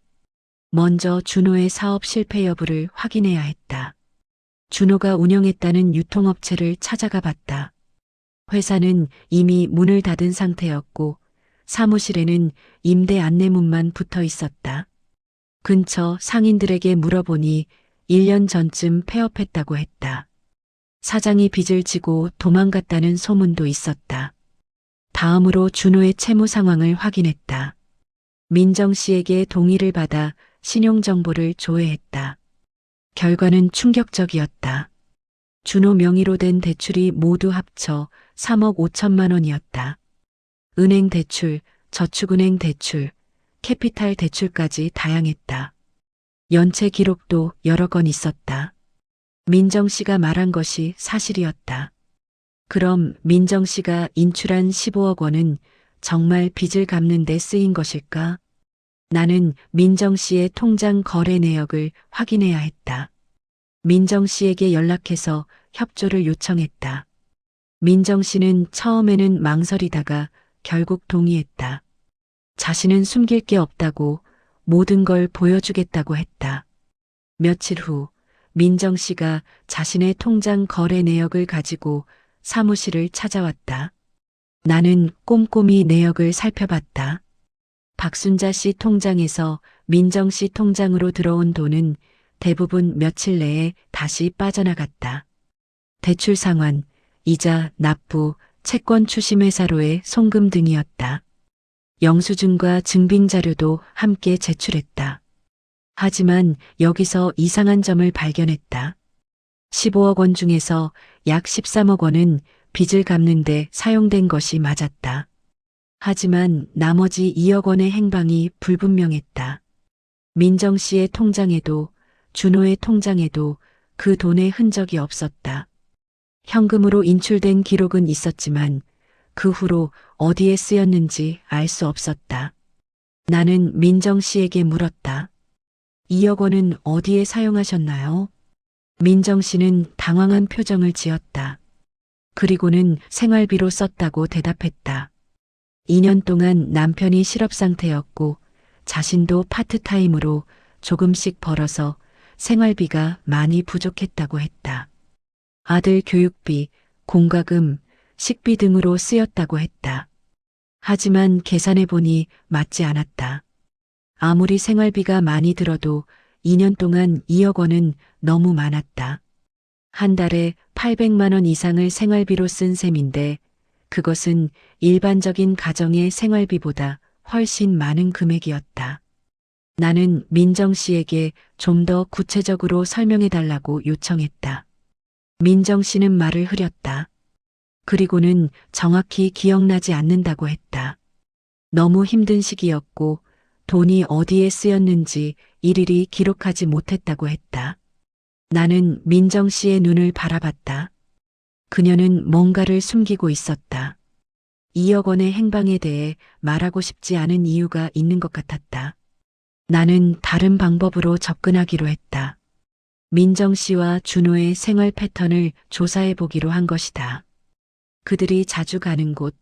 B: 먼저 준호의 사업 실패 여부를 확인해야 했다. 준호가 운영했다는 유통업체를 찾아가 봤다. 회사는 이미 문을 닫은 상태였고 사무실에는 임대 안내문만 붙어 있었다. 근처 상인들에게 물어보니 1년 전쯤 폐업했다고 했다. 사장이 빚을 지고 도망갔다는 소문도 있었다. 다음으로 준호의 채무 상황을 확인했다. 민정 씨에게 동의를 받아 신용정보를 조회했다. 결과는 충격적이었다. 준호 명의로 된 대출이 모두 합쳐 3억 5천만 원이었다. 은행 대출, 저축은행 대출, 캐피탈 대출까지 다양했다. 연체 기록도 여러 건 있었다. 민정 씨가 말한 것이 사실이었다. 그럼 민정 씨가 인출한 15억 원은 정말 빚을 갚는 데 쓰인 것일까? 나는 민정 씨의 통장 거래 내역을 확인해야 했다. 민정 씨에게 연락해서 협조를 요청했다. 민정 씨는 처음에는 망설이다가 결국 동의했다. 자신은 숨길 게 없다고 모든 걸 보여주겠다고 했다. 며칠 후 민정 씨가 자신의 통장 거래 내역을 가지고 사무실을 찾아왔다. 나는 꼼꼼히 내역을 살펴봤다. 박순자 씨 통장에서 민정 씨 통장으로 들어온 돈은 대부분 며칠 내에 다시 빠져나갔다. 대출 상환, 이자, 납부, 채권 추심 회사로의 송금 등이었다. 영수증과 증빙 자료도 함께 제출했다. 하지만 여기서 이상한 점을 발견했다. 15억 원 중에서 약 13억 원은 빚을 갚는 데 사용된 것이 맞았다. 하지만 나머지 2억 원의 행방이 불분명했다. 민정 씨의 통장에도 준호의 통장에도 그 돈의 흔적이 없었다. 현금으로 인출된 기록은 있었지만 그 후로 어디에 쓰였는지 알 수 없었다. 나는 민정 씨에게 물었다. 2억 원은 어디에 사용하셨나요? 민정 씨는 당황한 표정을 지었다. 그리고는 생활비로 썼다고 대답했다. 2년 동안 남편이 실업 상태였고 자신도 파트타임으로 조금씩 벌어서 생활비가 많이 부족했다고 했다. 아들 교육비, 공과금, 식비 등으로 쓰였다고 했다. 하지만 계산해보니 맞지 않았다. 아무리 생활비가 많이 들어도 2년 동안 2억 원은 너무 많았다. 한 달에 800만 원 이상을 생활비로 쓴 셈인데 그것은 일반적인 가정의 생활비보다 훨씬 많은 금액이었다. 나는 민정 씨에게 좀 더 구체적으로 설명해 달라고 요청했다. 민정 씨는 말을 흐렸다. 그리고는 정확히 기억나지 않는다고 했다. 너무 힘든 시기였고 돈이 어디에 쓰였는지 일일이 기록하지 못했다고 했다. 나는 민정 씨의 눈을 바라봤다. 그녀는 뭔가를 숨기고 있었다. 2억 원의 행방에 대해 말하고 싶지 않은 이유가 있는 것 같았다. 나는 다른 방법으로 접근하기로 했다. 민정 씨와 준호의 생활 패턴을 조사해 보기로 한 것이다. 그들이 자주 가는 곳,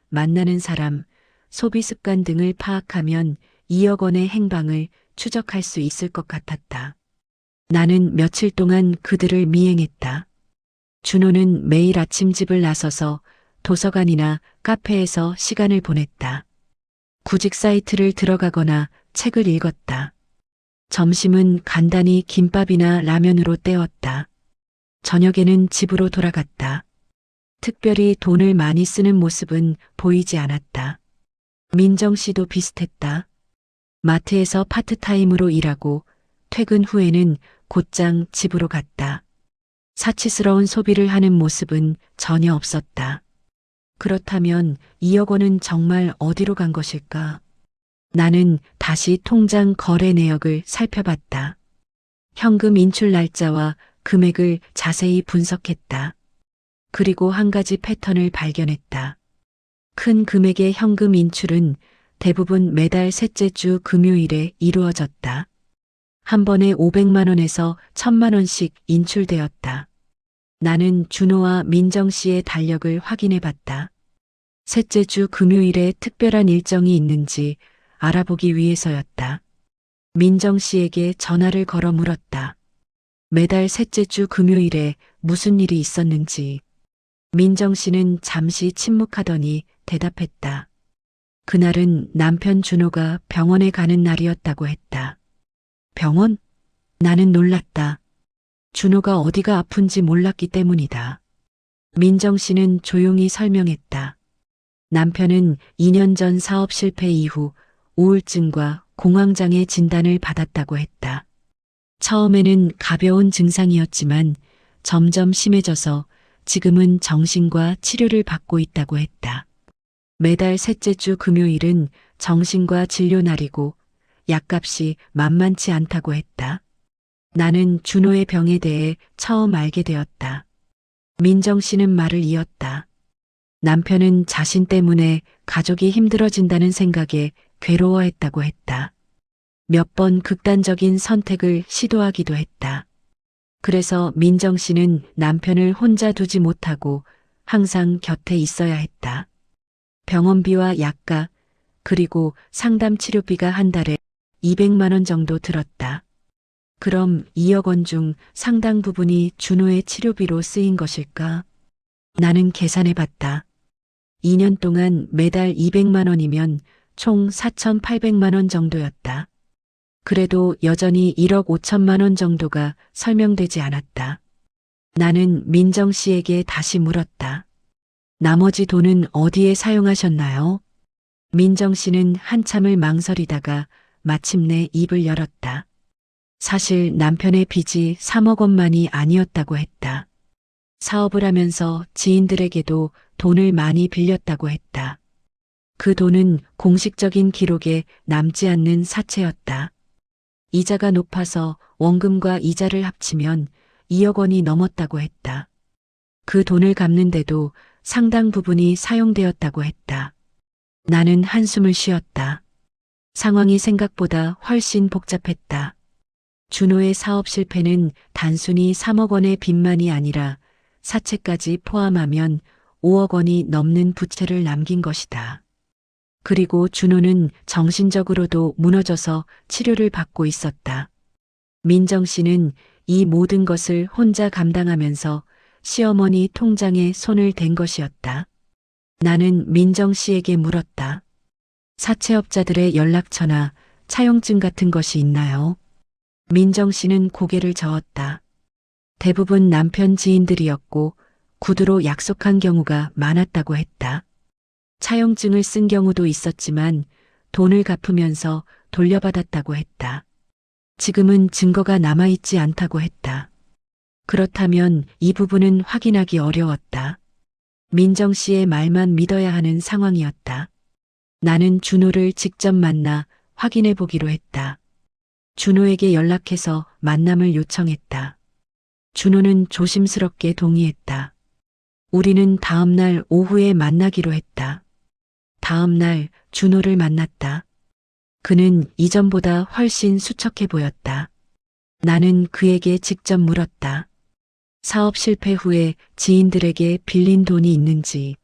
B: 만나는 사람, 소비 습관 등을 파악하면 2억 원의 행방을 추적할 수 있을 것 같았다. 나는 며칠 동안 그들을 미행했다. 준호는 매일 아침 집을 나서서 도서관이나 카페에서 시간을 보냈다. 구직 사이트를 들어가거나 책을 읽었다. 점심은 간단히 김밥이나 라면으로 때웠다. 저녁에는 집으로 돌아갔다. 특별히 돈을 많이 쓰는 모습은 보이지 않았다. 민정 씨도 비슷했다. 마트에서 파트타임으로 일하고 퇴근 후에는 곧장 집으로 갔다. 사치스러운 소비를 하는 모습은 전혀 없었다. 그렇다면 2억 원은 정말 어디로 간 것일까? 나는 다시 통장 거래 내역을 살펴봤다. 현금 인출 날짜와 금액을 자세히 분석했다. 그리고 한 가지 패턴을 발견했다. 큰 금액의 현금 인출은 대부분 매달 셋째 주 금요일에 이루어졌다. 한 번에 500만 원에서 1000만 원씩 인출되었다. 나는 준호와 민정 씨의 달력을 확인해 봤다. 셋째 주 금요일에 특별한 일정이 있는지 알아보기 위해서였다. 민정 씨에게 전화를 걸어 물었다. 매달 셋째 주 금요일에 무슨 일이 있었는지. 민정 씨는 잠시 침묵하더니 대답했다. 그날은 남편 준호가 병원에 가는 날이었다고 했다. 병원? 나는 놀랐다. 준호가 어디가 아픈지 몰랐기 때문이다. 민정 씨는 조용히 설명했다. 남편은 2년 전 사업 실패 이후 우울증과 공황장애 진단을 받았다고 했다. 처음에는 가벼운 증상이었지만 점점 심해져서 지금은 정신과 치료를 받고 있다고 했다. 매달 셋째 주 금요일은 정신과 진료 날이고 약값이 만만치 않다고 했다. 나는 준호의 병에 대해 처음 알게 되었다. 민정 씨는 말을 이었다. 남편은 자신 때문에 가족이 힘들어진다는 생각에 괴로워했다고 했다. 몇 번 극단적인 선택을 시도하기도 했다. 그래서 민정 씨는 남편을 혼자 두지 못하고 항상 곁에 있어야 했다. 병원비와 약값, 그리고 상담 치료비가 한 달에 200만 원 정도 들었다. 그럼 2억 원 중 상당 부분이 준호의 치료비로 쓰인 것일까? 나는 계산해 봤다. 2년 동안 매달 200만 원이면 총 4,800만 원 정도였다. 그래도 여전히 1억 5천만 원 정도가 설명되지 않았다. 나는 민정 씨에게 다시 물었다. 나머지 돈은 어디에 사용하셨나요? 민정 씨는 한참을 망설이다가 마침내 입을 열었다. 사실 남편의 빚이 3억 원만이 아니었다고 했다. 사업을 하면서 지인들에게도 돈을 많이 빌렸다고 했다. 그 돈은 공식적인 기록에 남지 않는 사채였다. 이자가 높아서 원금과 이자를 합치면 2억 원이 넘었다고 했다. 그 돈을 갚는데도 상당 부분이 사용되었다고 했다. 나는 한숨을 쉬었다. 상황이 생각보다 훨씬 복잡했다. 준호의 사업 실패는 단순히 3억 원의 빚만이 아니라 사채까지 포함하면 5억 원이 넘는 부채를 남긴 것이다. 그리고 준호는 정신적으로도 무너져서 치료를 받고 있었다. 민정 씨는 이 모든 것을 혼자 감당하면서 시어머니 통장에 손을 댄 것이었다. 나는 민정 씨에게 물었다. 사채업자들의 연락처나 차용증 같은 것이 있나요? 민정 씨는 고개를 저었다. 대부분 남편 지인들이었고 구두로 약속한 경우가 많았다고 했다. 차용증을 쓴 경우도 있었지만 돈을 갚으면서 돌려받았다고 했다. 지금은 증거가 남아있지 않다고 했다. 그렇다면 이 부분은 확인하기 어려웠다. 민정 씨의 말만 믿어야 하는 상황이었다. 나는 준호를 직접 만나 확인해 보기로 했다. 준호에게 연락해서 만남을 요청했다. 준호는 조심스럽게 동의했다. 우리는 다음 날 오후에 만나기로 했다. 다음 날 준호를 만났다. 그는 이전보다 훨씬 수척해 보였다. 나는 그에게 직접 물었다. 사업 실패 후에 지인들에게 빌린 돈이 있는지.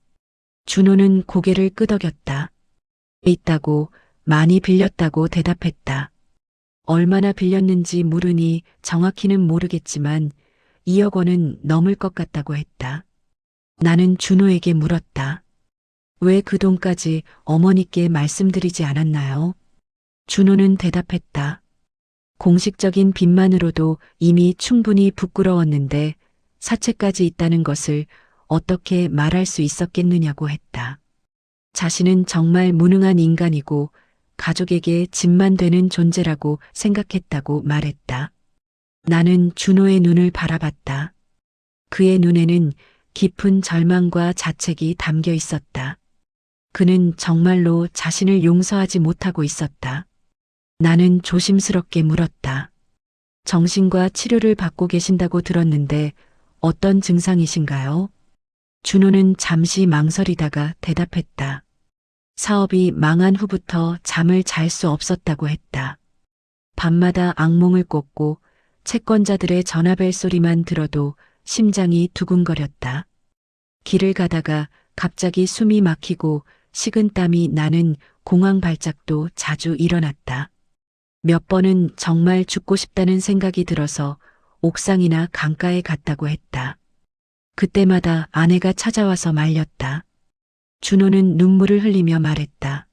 B: 준호는 고개를 끄덕였다. 있다고, 많이 빌렸다고 대답했다. 얼마나 빌렸는지 물으니 정확히는 모르겠지만 2억 원은 넘을 것 같다고 했다. 나는 준호에게 물었다. 왜 그 돈까지 어머니께 말씀드리지 않았나요? 준호는 대답했다. 공식적인 빚만으로도 이미 충분히 부끄러웠는데 사채까지 있다는 것을 어떻게 말할 수 있었겠느냐고 했다. 자신은 정말 무능한 인간이고 가족에게 짐만 되는 존재라고 생각했다고 말했다. 나는 준호의 눈을 바라봤다. 그의 눈에는 깊은 절망과 자책이 담겨 있었다. 그는 정말로 자신을 용서하지 못하고 있었다. 나는 조심스럽게 물었다. 정신과 치료를 받고 계신다고 들었는데 어떤 증상이신가요? 준호는 잠시 망설이다가 대답했다. 사업이 망한 후부터 잠을 잘 수 없었다고 했다. 밤마다 악몽을 꿨고 채권자들의 전화벨 소리만 들어도 심장이 두근거렸다. 길을 가다가 갑자기 숨이 막히고 식은땀이 나는 공황 발작도 자주 일어났다. 몇 번은 정말 죽고 싶다는 생각이 들어서 옥상이나 강가에 갔다고 했다. 그때마다 아내가 찾아와서 말렸다. 준호는 눈물을 흘리며 말했다.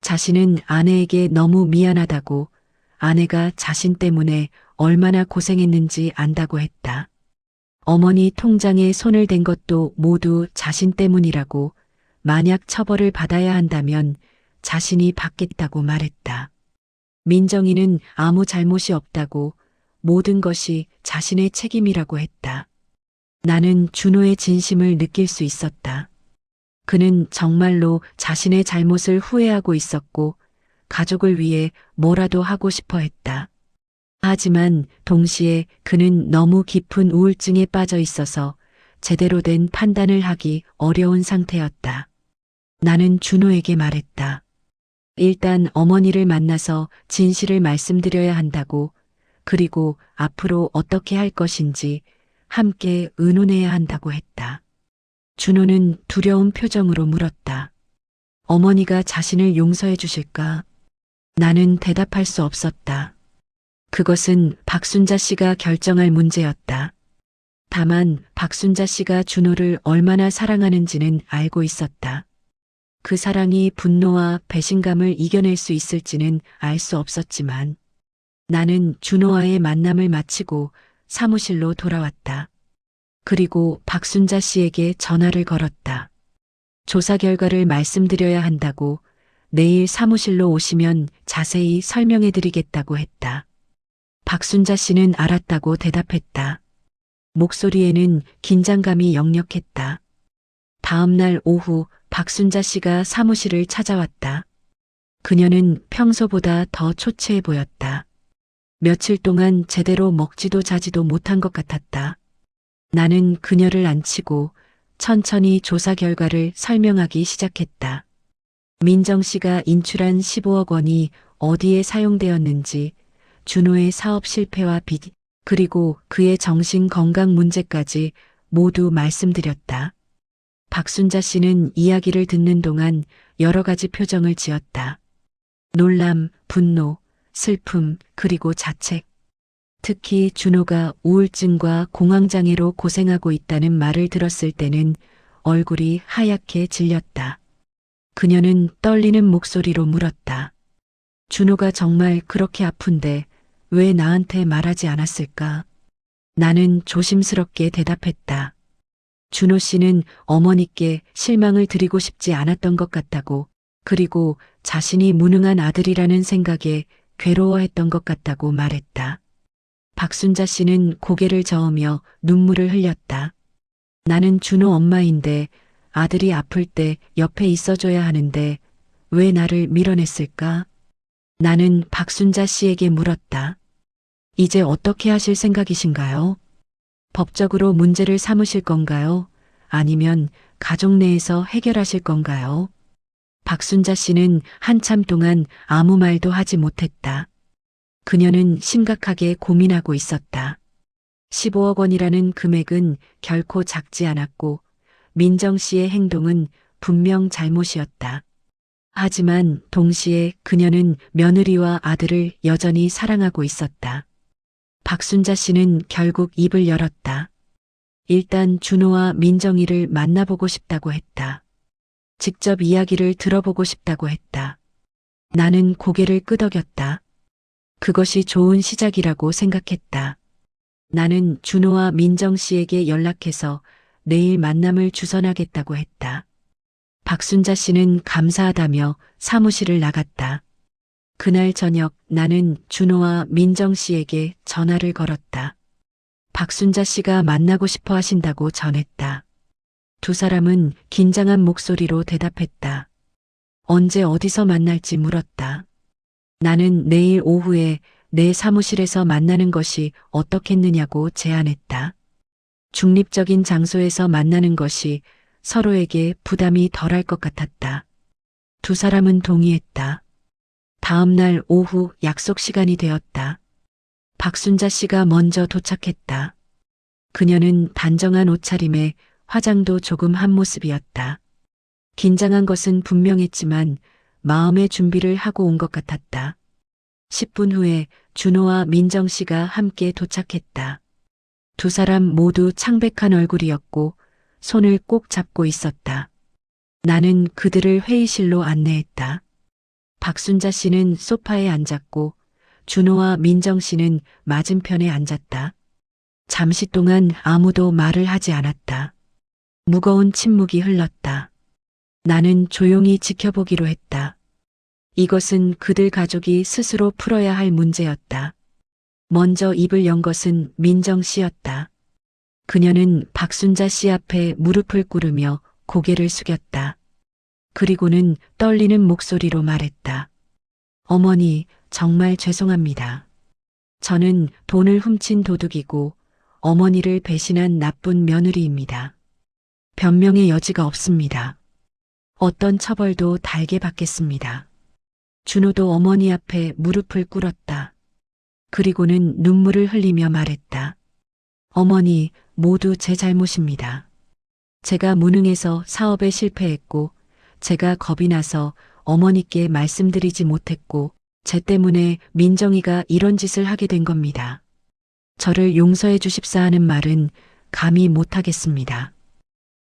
B: 자신은 아내에게 너무 미안하다고, 아내가 자신 때문에 얼마나 고생했는지 안다고 했다. 어머니 통장에 손을 댄 것도 모두 자신 때문이라고, 만약 처벌을 받아야 한다면 자신이 받겠다고 말했다. 민정이는 아무 잘못이 없다고, 모든 것이 자신의 책임이라고 했다. 나는 준호의 진심을 느낄 수 있었다. 그는 정말로 자신의 잘못을 후회하고 있었고, 가족을 위해 뭐라도 하고 싶어 했다. 하지만 동시에 그는 너무 깊은 우울증에 빠져 있어서 제대로 된 판단을 하기 어려운 상태였다. 나는 준호에게 말했다. 일단 어머니를 만나서 진실을 말씀드려야 한다고, 그리고 앞으로 어떻게 할 것인지 함께 의논해야 한다고 했다. 준호는 두려운 표정으로 물었다. 어머니가 자신을 용서해 주실까? 나는 대답할 수 없었다. 그것은 박순자 씨가 결정할 문제였다. 다만 박순자 씨가 준호를 얼마나 사랑하는지는 알고 있었다. 그 사랑이 분노와 배신감을 이겨낼 수 있을지는 알 수 없었지만 나는 준호와의 만남을 마치고 사무실로 돌아왔다. 그리고 박순자 씨에게 전화를 걸었다. 조사 결과를 말씀드려야 한다고, 내일 사무실로 오시면 자세히 설명해 드리겠다고 했다. 박순자 씨는 알았다고 대답했다. 목소리에는 긴장감이 역력했다. 다음 날 오후 박순자 씨가 사무실을 찾아왔다. 그녀는 평소보다 더 초췌해 보였다. 며칠 동안 제대로 먹지도 자지도 못한 것 같았다. 나는 그녀를 앉히고 천천히 조사 결과를 설명하기 시작했다. 민정 씨가 인출한 15억 원이 어디에 사용되었는지, 준호의 사업 실패와 빚, 그리고 그의 정신 건강 문제까지 모두 말씀드렸다. 박순자 씨는 이야기를 듣는 동안 여러 가지 표정을 지었다. 놀람, 분노, 슬픔, 그리고 자책. 특히 준호가 우울증과 공황장애로 고생하고 있다는 말을 들었을 때는 얼굴이 하얗게 질렸다. 그녀는 떨리는 목소리로 물었다. 준호가 정말 그렇게 아픈데 왜 나한테 말하지 않았을까? 나는 조심스럽게 대답했다. 준호 씨는 어머니께 실망을 드리고 싶지 않았던 것 같다고, 그리고 자신이 무능한 아들이라는 생각에 괴로워했던 것 같다고 말했다. 박순자 씨는 고개를 저으며 눈물을 흘렸다. 나는 준호 엄마인데 아들이 아플 때 옆에 있어줘야 하는데 왜 나를 밀어냈을까? 나는 박순자 씨에게 물었다. 이제 어떻게 하실 생각이신가요? 법적으로 문제를 삼으실 건가요? 아니면 가족 내에서 해결하실 건가요? 박순자 씨는 한참 동안 아무 말도 하지 못했다. 그녀는 심각하게 고민하고 있었다. 15억 원이라는 금액은 결코 작지 않았고 민정 씨의 행동은 분명 잘못이었다. 하지만 동시에 그녀는 며느리와 아들을 여전히 사랑하고 있었다. 박순자 씨는 결국 입을 열었다. 일단 준호와 민정이를 만나보고 싶다고 했다. 직접 이야기를 들어보고 싶다고 했다. 나는 고개를 끄덕였다. 그것이 좋은 시작이라고 생각했다. 나는 준호와 민정 씨에게 연락해서 내일 만남을 주선하겠다고 했다. 박순자 씨는 감사하다며 사무실을 나갔다. 그날 저녁 나는 준호와 민정 씨에게 전화를 걸었다. 박순자 씨가 만나고 싶어 하신다고 전했다. 두 사람은 긴장한 목소리로 대답했다. 언제 어디서 만날지 물었다. 나는 내일 오후에 내 사무실에서 만나는 것이 어떻겠느냐고 제안했다. 중립적인 장소에서 만나는 것이 서로에게 부담이 덜할 것 같았다. 두 사람은 동의했다. 다음 날 오후 약속 시간이 되었다. 박순자 씨가 먼저 도착했다. 그녀는 단정한 옷차림에 화장도 조금 한 모습이었다. 긴장한 것은 분명했지만 마음의 준비를 하고 온 것 같았다. 10분 후에 준호와 민정 씨가 함께 도착했다. 두 사람 모두 창백한 얼굴이었고 손을 꼭 잡고 있었다. 나는 그들을 회의실로 안내했다. 박순자 씨는 소파에 앉았고 준호와 민정 씨는 맞은편에 앉았다. 잠시 동안 아무도 말을 하지 않았다. 무거운 침묵이 흘렀다. 나는 조용히 지켜보기로 했다. 이것은 그들 가족이 스스로 풀어야 할 문제였다. 먼저 입을 연 것은 민정 씨였다. 그녀는 박순자 씨 앞에 무릎을 꿇으며 고개를 숙였다. 그리고는 떨리는 목소리로 말했다. 어머니, 정말 죄송합니다. 저는 돈을 훔친 도둑이고 어머니를 배신한 나쁜 며느리입니다. 변명의 여지가 없습니다. 어떤 처벌도 달게 받겠습니다. 준호도 어머니 앞에 무릎을 꿇었다. 그리고는 눈물을 흘리며 말했다. 어머니, 모두 제 잘못입니다. 제가 무능해서 사업에 실패했고, 제가 겁이 나서 어머니께 말씀드리지 못했고, 제 때문에 민정이가 이런 짓을 하게 된 겁니다. 저를 용서해 주십사 하는 말은 감히 못하겠습니다.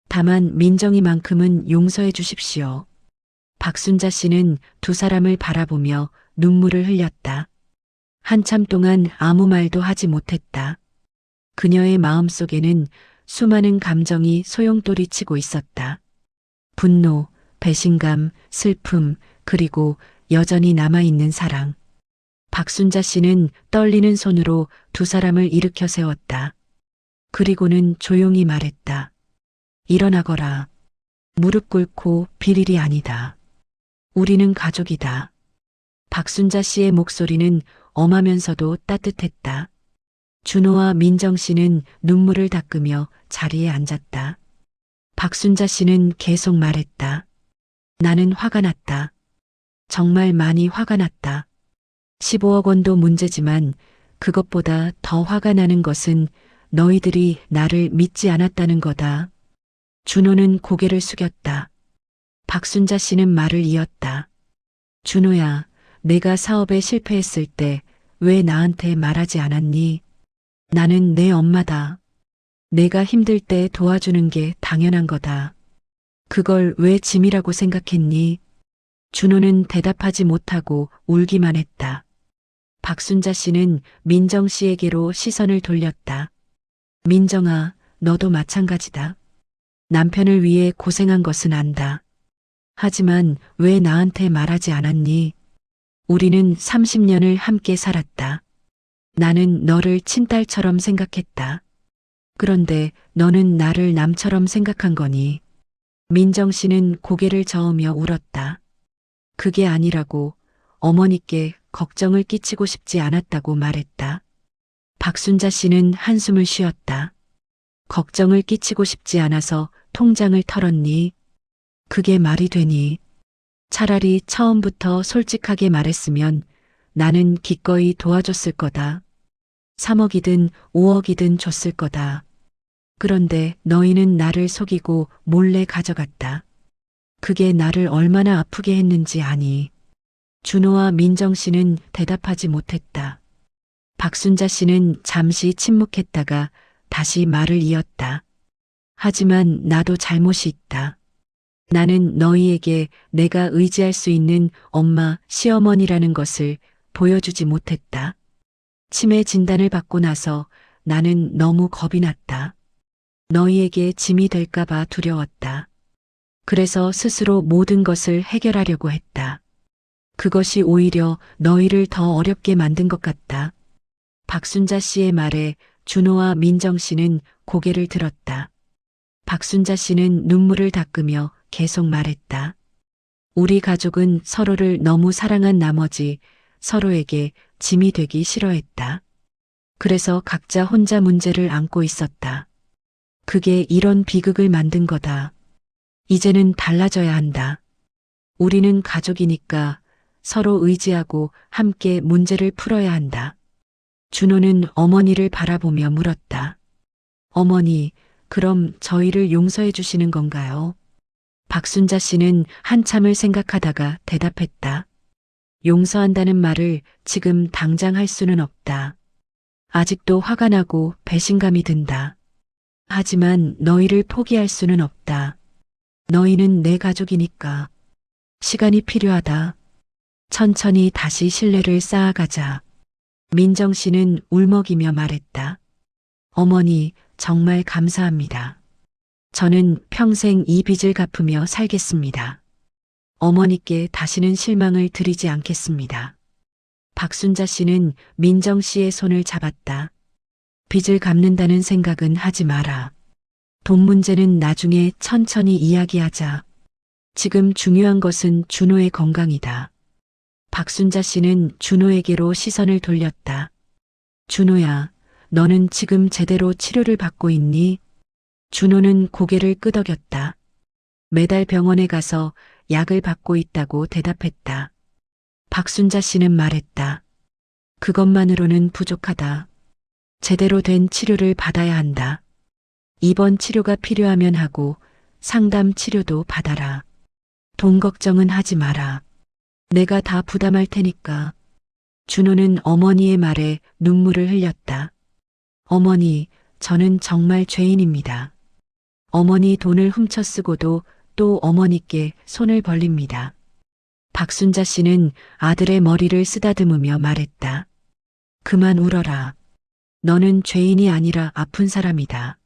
B: 다만 민정이만큼은 용서해 주십시오. 박순자 씨는 두 사람을 바라보며 눈물을 흘렸다. 한참 동안 아무 말도 하지 못했다. 그녀의 마음속에는 수많은 감정이 소용돌이 치고 있었다. 분노, 배신감, 슬픔, 그리고 여전히 남아있는 사랑. 박순자 씨는 떨리는 손으로 두 사람을 일으켜 세웠다. 그리고는 조용히 말했다. 일어나거라. 무릎 꿇고 빌일이 아니다. 우리는 가족이다. 박순자 씨의 목소리는 엄하면서도 따뜻했다. 준호와 민정 씨는 눈물을 닦으며 자리에 앉았다. 박순자 씨는 계속 말했다. 나는 화가 났다. 정말 많이 화가 났다. 15억 원도 문제지만 그것보다 더 화가 나는 것은 너희들이 나를 믿지 않았다는 거다. 준호는 고개를 숙였다. 박순자 씨는 말을 이었다. 준호야, 내가 사업에 실패했을 때 왜 나한테 말하지 않았니? 나는 내 엄마다. 내가 힘들 때 도와주는 게 당연한 거다. 그걸 왜 짐이라고 생각했니? 준호는 대답하지 못하고 울기만 했다. 박순자 씨는 민정 씨에게로 시선을 돌렸다. 민정아, 너도 마찬가지다. 남편을 위해 고생한 것은 안다. 하지만 왜 나한테 말하지 않았니? 우리는 30년을 함께 살았다. 나는 너를 친딸처럼 생각했다. 그런데 너는 나를 남처럼 생각한 거니? 민정 씨는 고개를 저으며 울었다. 그게 아니라고, 어머니께 걱정을 끼치고 싶지 않았다고 말했다. 박순자 씨는 한숨을 쉬었다. 걱정을 끼치고 싶지 않아서 통장을 털었니? 그게 말이 되니? 차라리 처음부터 솔직하게 말했으면 나는 기꺼이 도와줬을 거다. 3억이든 5억이든 줬을 거다. 그런데 너희는 나를 속이고 몰래 가져갔다. 그게 나를 얼마나 아프게 했는지 아니? 준호와 민정 씨는 대답하지 못했다. 박순자 씨는 잠시 침묵했다가 다시 말을 이었다. 하지만 나도 잘못이 있다. 나는 너희에게 내가 의지할 수 있는 엄마, 시어머니라는 것을 보여주지 못했다. 치매 진단을 받고 나서 나는 너무 겁이 났다. 너희에게 짐이 될까봐 두려웠다. 그래서 스스로 모든 것을 해결하려고 했다. 그것이 오히려 너희를 더 어렵게 만든 것 같다. 박순자 씨의 말에 준호와 민정 씨는 고개를 들었다. 박순자 씨는 눈물을 닦으며 계속 말했다. 우리 가족은 서로를 너무 사랑한 나머지 서로에게 짐이 되기 싫어했다. 그래서 각자 혼자 문제를 안고 있었다. 그게 이런 비극을 만든 거다. 이제는 달라져야 한다. 우리는 가족이니까 서로 의지하고 함께 문제를 풀어야 한다. 준호는 어머니를 바라보며 물었다. 어머니, 그럼 저희를 용서해 주시는 건가요? 박순자 씨는 한참을 생각하다가 대답했다. 용서한다는 말을 지금 당장 할 수는 없다. 아직도 화가 나고 배신감이 든다. 하지만 너희를 포기할 수는 없다. 너희는 내 가족이니까. 시간이 필요하다. 천천히 다시 신뢰를 쌓아가자. 민정 씨는 울먹이며 말했다. 어머니, 정말 감사합니다. 저는 평생 이 빚을 갚으며 살겠습니다. 어머니께 다시는 실망을 드리지 않겠습니다. 박순자 씨는 민정 씨의 손을 잡았다. 빚을 갚는다는 생각은 하지 마라. 돈 문제는 나중에 천천히 이야기하자. 지금 중요한 것은 준호의 건강이다. 박순자 씨는 준호에게로 시선을 돌렸다. 준호야, 너는 지금 제대로 치료를 받고 있니? 준호는 고개를 끄덕였다. 매달 병원에 가서 약을 받고 있다고 대답했다. 박순자 씨는 말했다. 그것만으로는 부족하다. 제대로 된 치료를 받아야 한다. 입원 치료가 필요하면 하고 상담 치료도 받아라. 돈 걱정은 하지 마라. 내가 다 부담할 테니까. 준호는 어머니의 말에 눈물을 흘렸다. 어머니, 저는 정말 죄인입니다. 어머니 돈을 훔쳐 쓰고도 또 어머니께 손을 벌립니다. 박순자 씨는 아들의 머리를 쓰다듬으며 말했다. 그만 울어라. 너는 죄인이 아니라 아픈 사람이다.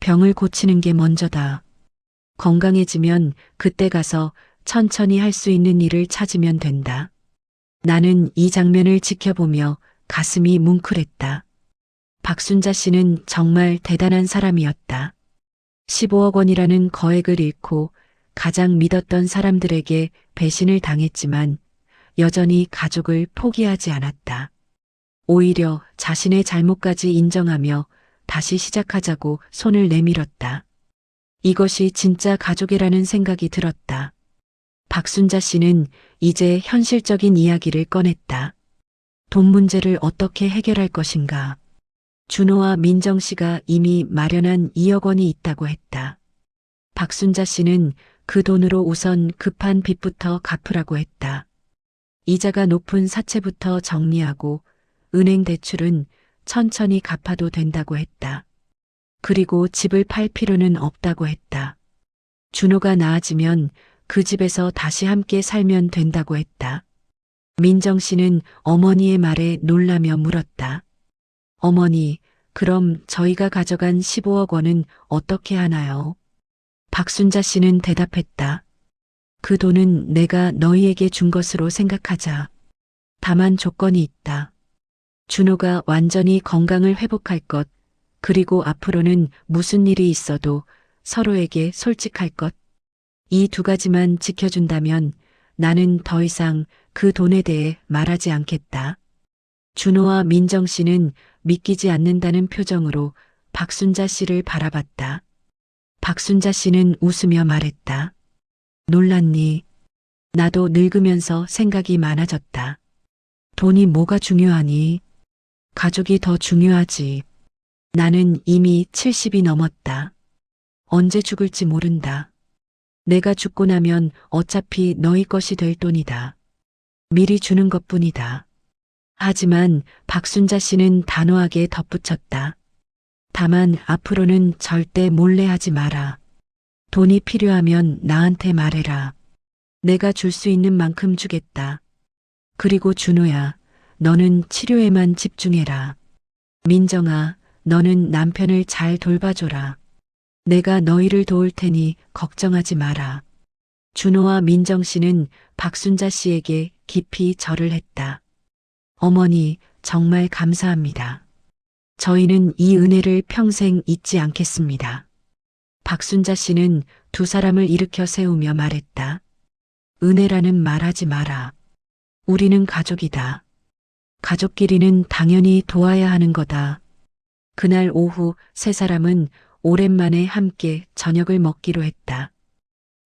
B: 병을 고치는 게 먼저다. 건강해지면 그때 가서 천천히 할 수 있는 일을 찾으면 된다. 나는 이 장면을 지켜보며 가슴이 뭉클했다. 박순자 씨는 정말 대단한 사람이었다. 15억 원이라는 거액을 잃고 가장 믿었던 사람들에게 배신을 당했지만 여전히 가족을 포기하지 않았다. 오히려 자신의 잘못까지 인정하며 다시 시작하자고 손을 내밀었다. 이것이 진짜 가족이라는 생각이 들었다. 박순자 씨는 이제 현실적인 이야기를 꺼냈다. 돈 문제를 어떻게 해결할 것인가? 준호와 민정 씨가 이미 마련한 2억 원이 있다고 했다. 박순자 씨는 그 돈으로 우선 급한 빚부터 갚으라고 했다. 이자가 높은 사채부터 정리하고 은행 대출은 천천히 갚아도 된다고 했다. 그리고 집을 팔 필요는 없다고 했다. 준호가 나아지면 그 집에서 다시 함께 살면 된다고 했다. 민정 씨는 어머니의 말에 놀라며 물었다. 어머니, 그럼 저희가 가져간 15억 원은 어떻게 하나요? 박순자 씨는 대답했다. 그 돈은 내가 너희에게 준 것으로 생각하자. 다만 조건이 있다. 준호가 완전히 건강을 회복할 것, 그리고 앞으로는 무슨 일이 있어도 서로에게 솔직할 것. 이 두 가지만 지켜준다면 나는 더 이상 그 돈에 대해 말하지 않겠다. 준호와 민정 씨는 믿기지 않는다는 표정으로 박순자 씨를 바라봤다. 박순자 씨는 웃으며 말했다. 놀랐니? 나도 늙으면서 생각이 많아졌다. 돈이 뭐가 중요하니? 가족이 더 중요하지. 나는 이미 70이 넘었다. 언제 죽을지 모른다. 내가 죽고 나면 어차피 너희 것이 될 돈이다. 미리 주는 것뿐이다. 하지만 박순자 씨는 단호하게 덧붙였다. 다만 앞으로는 절대 몰래 하지 마라. 돈이 필요하면 나한테 말해라. 내가 줄 수 있는 만큼 주겠다. 그리고 준호야, 너는 치료에만 집중해라. 민정아, 너는 남편을 잘 돌봐줘라. 내가 너희를 도울 테니 걱정하지 마라. 준호와 민정 씨는 박순자 씨에게 깊이 절을 했다. 어머니, 정말 감사합니다. 저희는 이 은혜를 평생 잊지 않겠습니다. 박순자 씨는 두 사람을 일으켜 세우며 말했다. 은혜라는 말하지 마라. 우리는 가족이다. 가족끼리는 당연히 도와야 하는 거다. 그날 오후 세 사람은 오랜만에 함께 저녁을 먹기로 했다.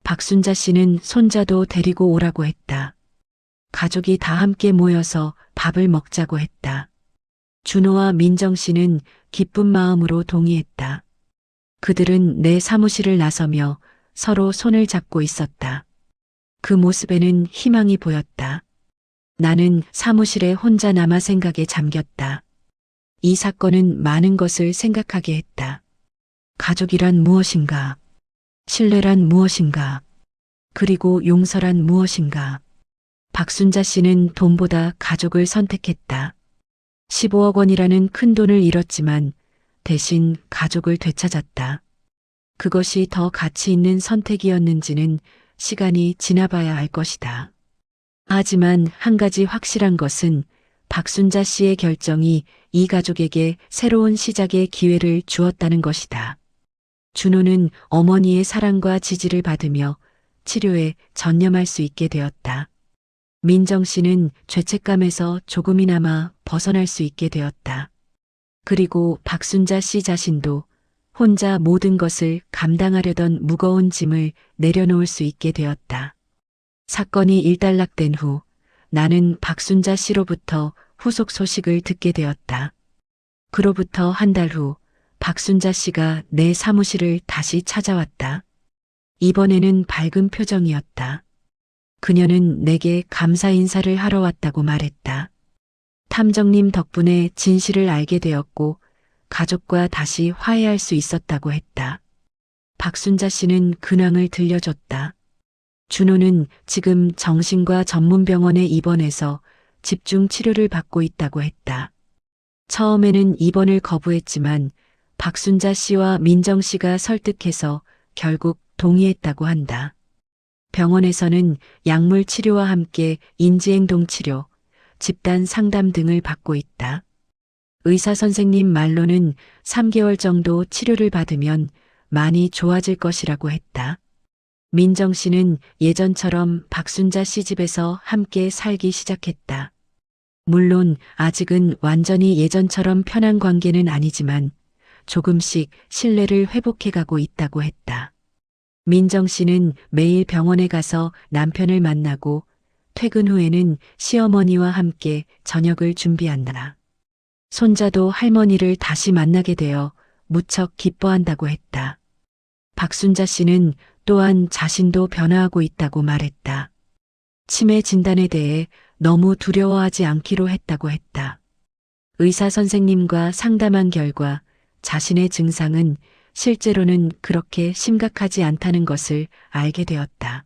B: 박순자 씨는 손자도 데리고 오라고 했다. 가족이 다 함께 모여서 밥을 먹자고 했다. 준호와 민정 씨는 기쁜 마음으로 동의했다. 그들은 내 사무실을 나서며 서로 손을 잡고 있었다. 그 모습에는 희망이 보였다. 나는 사무실에 혼자 남아 생각에 잠겼다. 이 사건은 많은 것을 생각하게 했다. 가족이란 무엇인가? 신뢰란 무엇인가? 그리고 용서란 무엇인가? 박순자 씨는 돈보다 가족을 선택했다. 15억 원이라는 큰 돈을 잃었지만 대신 가족을 되찾았다. 그것이 더 가치 있는 선택이었는지는 시간이 지나봐야 알 것이다. 하지만 한 가지 확실한 것은 박순자 씨의 결정이 이 가족에게 새로운 시작의 기회를 주었다는 것이다. 준호는 어머니의 사랑과 지지를 받으며 치료에 전념할 수 있게 되었다. 민정 씨는 죄책감에서 조금이나마 벗어날 수 있게 되었다. 그리고 박순자 씨 자신도 혼자 모든 것을 감당하려던 무거운 짐을 내려놓을 수 있게 되었다. 사건이 일단락된 후 나는 박순자 씨로부터 후속 소식을 듣게 되었다. 그로부터 한 달 후 박순자 씨가 내 사무실을 다시 찾아왔다. 이번에는 밝은 표정이었다. 그녀는 내게 감사 인사를 하러 왔다고 말했다. 탐정님 덕분에 진실을 알게 되었고 가족과 다시 화해할 수 있었다고 했다. 박순자 씨는 근황을 들려줬다. 준호는 지금 정신과 전문병원에 입원해서 집중 치료를 받고 있다고 했다. 처음에는 입원을 거부했지만 박순자 씨와 민정 씨가 설득해서 결국 동의했다고 한다. 병원에서는 약물 치료와 함께 인지행동 치료, 집단 상담 등을 받고 있다. 의사 선생님 말로는 3개월 정도 치료를 받으면 많이 좋아질 것이라고 했다. 민정 씨는 예전처럼 박순자 씨 집에서 함께 살기 시작했다. 물론 아직은 완전히 예전처럼 편한 관계는 아니지만 조금씩 신뢰를 회복해가고 있다고 했다. 민정 씨는 매일 병원에 가서 남편을 만나고 퇴근 후에는 시어머니와 함께 저녁을 준비한다. 손자도 할머니를 다시 만나게 되어 무척 기뻐한다고 했다. 박순자 씨는 또한 자신도 변화하고 있다고 말했다. 치매 진단에 대해 너무 두려워하지 않기로 했다고 했다. 의사 선생님과 상담한 결과 자신의 증상은 실제로는 그렇게 심각하지 않다는 것을 알게 되었다.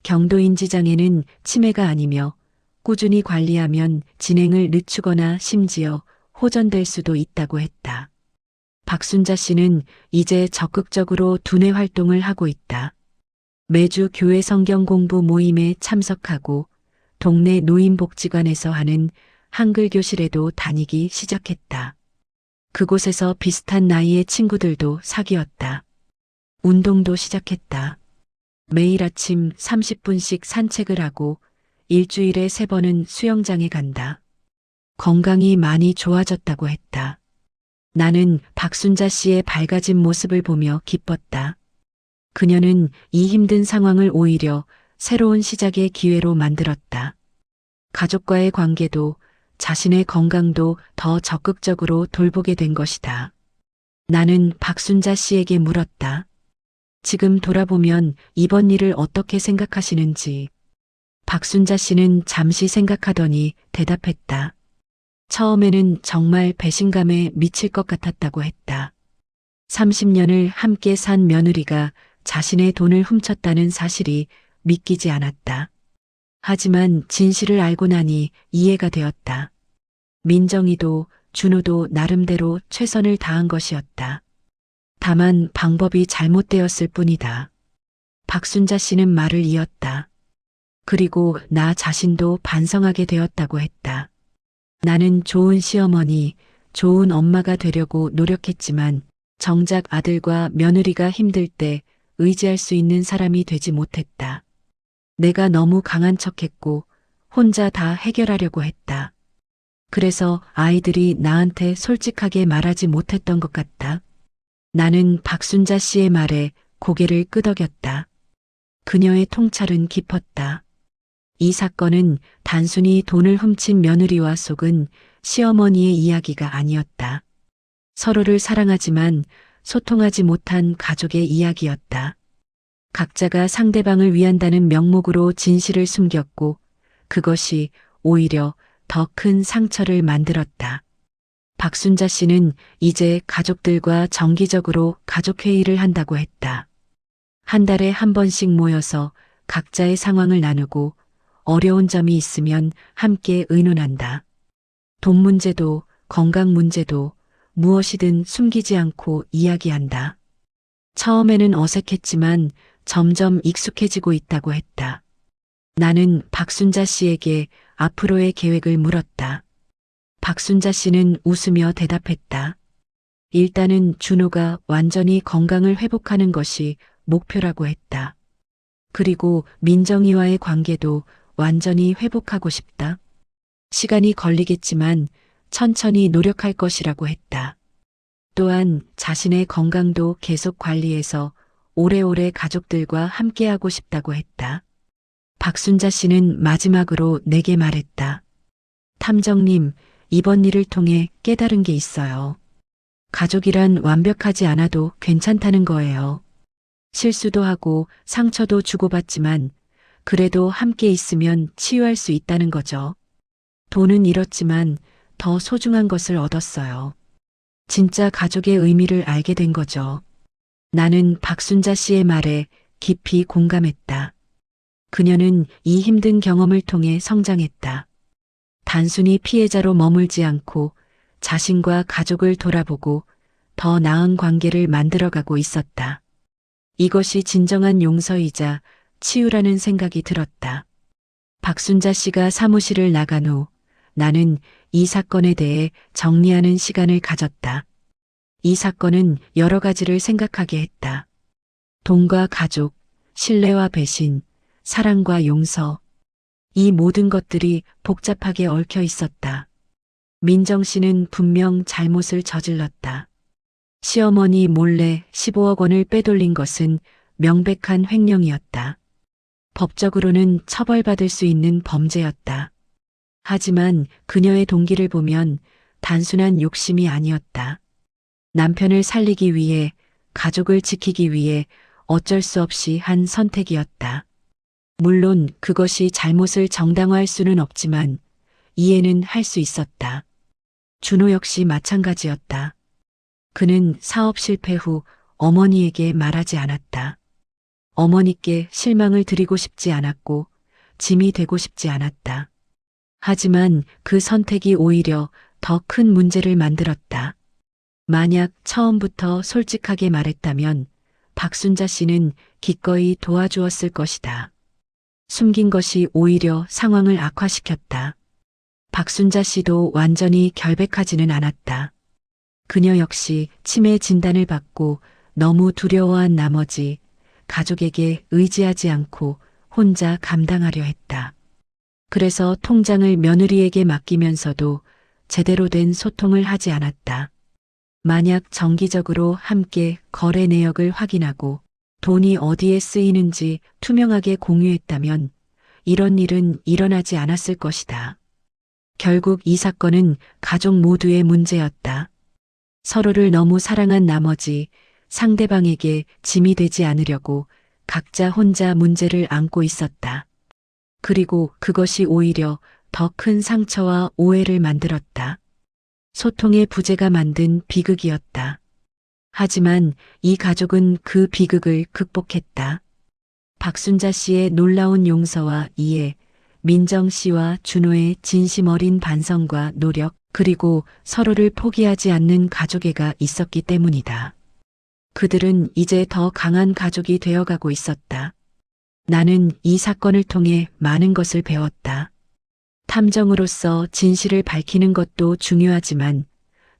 B: 경도인지 장애는 치매가 아니며 꾸준히 관리하면 진행을 늦추거나 심지어 호전될 수도 있다고 했다. 박순자 씨는 이제 적극적으로 두뇌 활동을 하고 있다. 매주 교회 성경 공부 모임에 참석하고 동네 노인복지관에서 하는 한글 교실에도 다니기 시작했다. 그곳에서 비슷한 나이의 친구들도 사귀었다. 운동도 시작했다. 매일 아침 30분씩 산책을 하고 일주일에 3번은 수영장에 간다. 건강이 많이 좋아졌다고 했다. 나는 박순자 씨의 밝아진 모습을 보며 기뻤다. 그녀는 이 힘든 상황을 오히려 새로운 시작의 기회로 만들었다. 가족과의 관계도 자신의 건강도 더 적극적으로 돌보게 된 것이다. 나는 박순자 씨에게 물었다. 지금 돌아보면 이번 일을 어떻게 생각하시는지. 박순자 씨는 잠시 생각하더니 대답했다. 처음에는 정말 배신감에 미칠 것 같았다고 했다. 30년을 함께 산 며느리가 자신의 돈을 훔쳤다는 사실이 믿기지 않았다. 하지만 진실을 알고 나니 이해가 되었다. 민정이도 준호도 나름대로 최선을 다한 것이었다. 다만 방법이 잘못되었을 뿐이다. 박순자 씨는 말을 이었다. 그리고 나 자신도 반성하게 되었다고 했다. 나는 좋은 시어머니, 좋은 엄마가 되려고 노력했지만 정작 아들과 며느리가 힘들 때 의지할 수 있는 사람이 되지 못했다. 내가 너무 강한 척했고 혼자 다 해결하려고 했다. 그래서 아이들이 나한테 솔직하게 말하지 못했던 것 같다. 나는 박순자 씨의 말에 고개를 끄덕였다. 그녀의 통찰은 깊었다. 이 사건은 단순히 돈을 훔친 며느리와 속은 시어머니의 이야기가 아니었다. 서로를 사랑하지만 소통하지 못한 가족의 이야기였다. 각자가 상대방을 위한다는 명목으로 진실을 숨겼고 그것이 오히려 더 큰 상처를 만들었다. 박순자 씨는 이제 가족들과 정기적으로 가족회의를 한다고 했다. 한 달에 한 번씩 모여서 각자의 상황을 나누고 어려운 점이 있으면 함께 의논한다. 돈 문제도 건강 문제도 무엇이든 숨기지 않고 이야기한다. 처음에는 어색했지만 점점 익숙해지고 있다고 했다. 나는 박순자 씨에게 앞으로의 계획을 물었다. 박순자 씨는 웃으며 대답했다. 일단은 준호가 완전히 건강을 회복하는 것이 목표라고 했다. 그리고 민정이와의 관계도 완전히 회복하고 싶다. 시간이 걸리겠지만 천천히 노력할 것이라고 했다. 또한 자신의 건강도 계속 관리해서 오래오래 가족들과 함께하고 싶다고 했다. 박순자 씨는 마지막으로 내게 말했다. 탐정님, 이번 일을 통해 깨달은 게 있어요. 가족이란 완벽하지 않아도 괜찮다는 거예요. 실수도 하고 상처도 주고받지만 그래도 함께 있으면 치유할 수 있다는 거죠. 돈은 잃었지만 더 소중한 것을 얻었어요. 진짜 가족의 의미를 알게 된 거죠. 나는 박순자 씨의 말에 깊이 공감했다. 그녀는 이 힘든 경험을 통해 성장했다. 단순히 피해자로 머물지 않고 자신과 가족을 돌아보고 더 나은 관계를 만들어가고 있었다. 이것이 진정한 용서이자 치유라는 생각이 들었다. 박순자 씨가 사무실을 나간 후 나는 이 사건에 대해 정리하는 시간을 가졌다. 이 사건은 여러 가지를 생각하게 했다. 돈과 가족, 신뢰와 배신, 사랑과 용서. 이 모든 것들이 복잡하게 얽혀 있었다. 민정 씨는 분명 잘못을 저질렀다. 시어머니 몰래 15억 원을 빼돌린 것은 명백한 횡령이었다. 법적으로는 처벌받을 수 있는 범죄였다. 하지만 그녀의 동기를 보면 단순한 욕심이 아니었다. 남편을 살리기 위해, 가족을 지키기 위해 어쩔 수 없이 한 선택이었다. 물론 그것이 잘못을 정당화할 수는 없지만 이해는 할 수 있었다. 준호 역시 마찬가지였다. 그는 사업 실패 후 어머니에게 말하지 않았다. 어머니께 실망을 드리고 싶지 않았고 짐이 되고 싶지 않았다. 하지만 그 선택이 오히려 더 큰 문제를 만들었다. 만약 처음부터 솔직하게 말했다면 박순자 씨는 기꺼이 도와주었을 것이다. 숨긴 것이 오히려 상황을 악화시켰다. 박순자 씨도 완전히 결백하지는 않았다. 그녀 역시 치매 진단을 받고 너무 두려워한 나머지 가족에게 의지하지 않고 혼자 감당하려 했다. 그래서 통장을 며느리에게 맡기면서도 제대로 된 소통을 하지 않았다. 만약 정기적으로 함께 거래 내역을 확인하고 돈이 어디에 쓰이는지 투명하게 공유했다면 이런 일은 일어나지 않았을 것이다. 결국 이 사건은 가족 모두의 문제였다. 서로를 너무 사랑한 나머지 상대방에게 짐이 되지 않으려고 각자 혼자 문제를 안고 있었다. 그리고 그것이 오히려 더 큰 상처와 오해를 만들었다. 소통의 부재가 만든 비극이었다. 하지만 이 가족은 그 비극을 극복했다. 박순자 씨의 놀라운 용서와 이해, 민정 씨와 준호의 진심 어린 반성과 노력, 그리고 서로를 포기하지 않는 가족애가 있었기 때문이다. 그들은 이제 더 강한 가족이 되어가고 있었다. 나는 이 사건을 통해 많은 것을 배웠다. 탐정으로서 진실을 밝히는 것도 중요하지만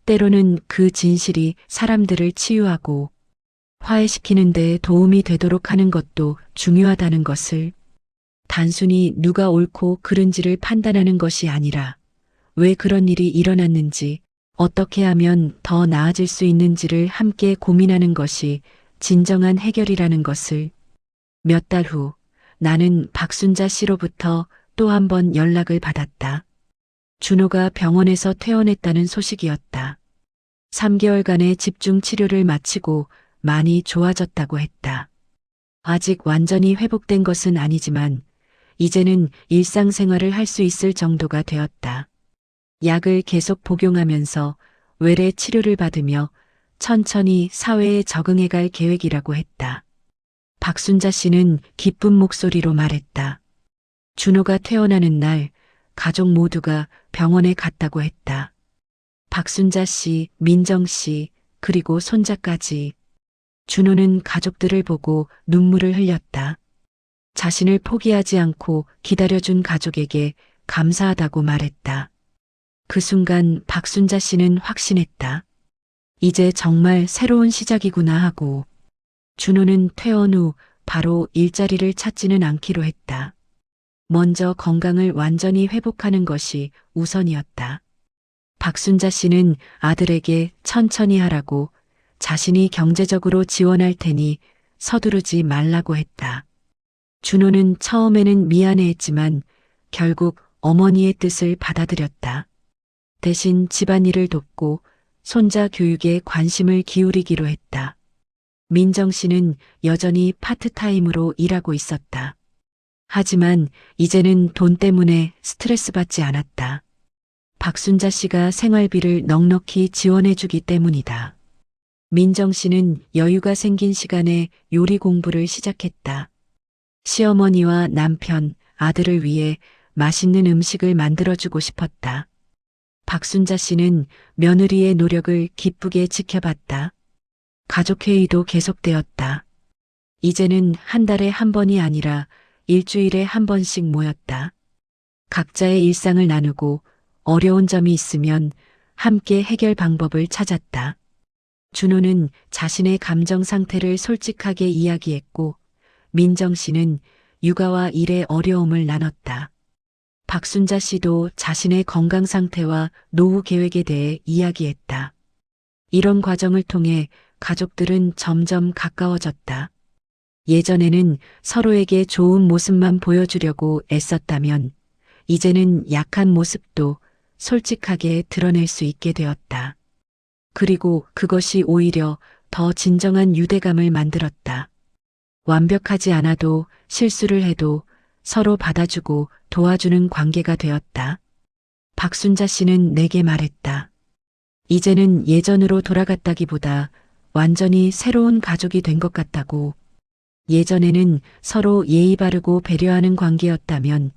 B: 때로는 그 진실이 사람들을 치유하고 화해시키는 데 도움이 되도록 하는 것도 중요하다는 것을, 단순히 누가 옳고 그른지를 판단하는 것이 아니라 왜 그런 일이 일어났는지, 어떻게 하면 더 나아질 수 있는지를 함께 고민하는 것이 진정한 해결이라는 것을. 몇 달 후 나는 박순자 씨로부터 또 한 번 연락을 받았다. 준호가 병원에서 퇴원했다는 소식이었다. 3개월간의 집중 치료를 마치고 많이 좋아졌다고 했다. 아직 완전히 회복된 것은 아니지만 이제는 일상생활을 할 수 있을 정도가 되었다. 약을 계속 복용하면서 외래 치료를 받으며 천천히 사회에 적응해 갈 계획이라고 했다. 박순자 씨는 기쁜 목소리로 말했다. 준호가 퇴원하는 날 가족 모두가 병원에 갔다고 했다. 박순자 씨, 민정 씨, 그리고 손자까지. 준호는 가족들을 보고 눈물을 흘렸다. 자신을 포기하지 않고 기다려준 가족에게 감사하다고 말했다. 그 순간 박순자 씨는 확신했다. 이제 정말 새로운 시작이구나 하고. 준호는 퇴원 후 바로 일자리를 찾지는 않기로 했다. 먼저 건강을 완전히 회복하는 것이 우선이었다. 박순자 씨는 아들에게 천천히 하라고, 자신이 경제적으로 지원할 테니 서두르지 말라고 했다. 준호는 처음에는 미안해했지만 결국 어머니의 뜻을 받아들였다. 대신 집안일을 돕고 손자 교육에 관심을 기울이기로 했다. 민정 씨는 여전히 파트타임으로 일하고 있었다. 하지만 이제는 돈 때문에 스트레스 받지 않았다. 박순자 씨가 생활비를 넉넉히 지원해주기 때문이다. 민정 씨는 여유가 생긴 시간에 요리 공부를 시작했다. 시어머니와 남편, 아들을 위해 맛있는 음식을 만들어주고 싶었다. 박순자 씨는 며느리의 노력을 기쁘게 지켜봤다. 가족회의도 계속되었다. 이제는 한 달에 한 번이 아니라 일주일에 한 번씩 모였다. 각자의 일상을 나누고 어려운 점이 있으면 함께 해결 방법을 찾았다. 준호는 자신의 감정 상태를 솔직하게 이야기했고, 민정 씨는 육아와 일의 어려움을 나눴다. 박순자 씨도 자신의 건강 상태와 노후 계획에 대해 이야기했다. 이런 과정을 통해 가족들은 점점 가까워졌다. 예전에는 서로에게 좋은 모습만 보여주려고 애썼다면 이제는 약한 모습도 솔직하게 드러낼 수 있게 되었다. 그리고 그것이 오히려 더 진정한 유대감을 만들었다. 완벽하지 않아도 실수를 해도 서로 받아주고 도와주는 관계가 되었다. 박순자 씨는 내게 말했다. 이제는 예전으로 돌아갔다기보다 완전히 새로운 가족이 된 것 같다고. 예전에는 서로 예의 바르고 배려하는 관계였다면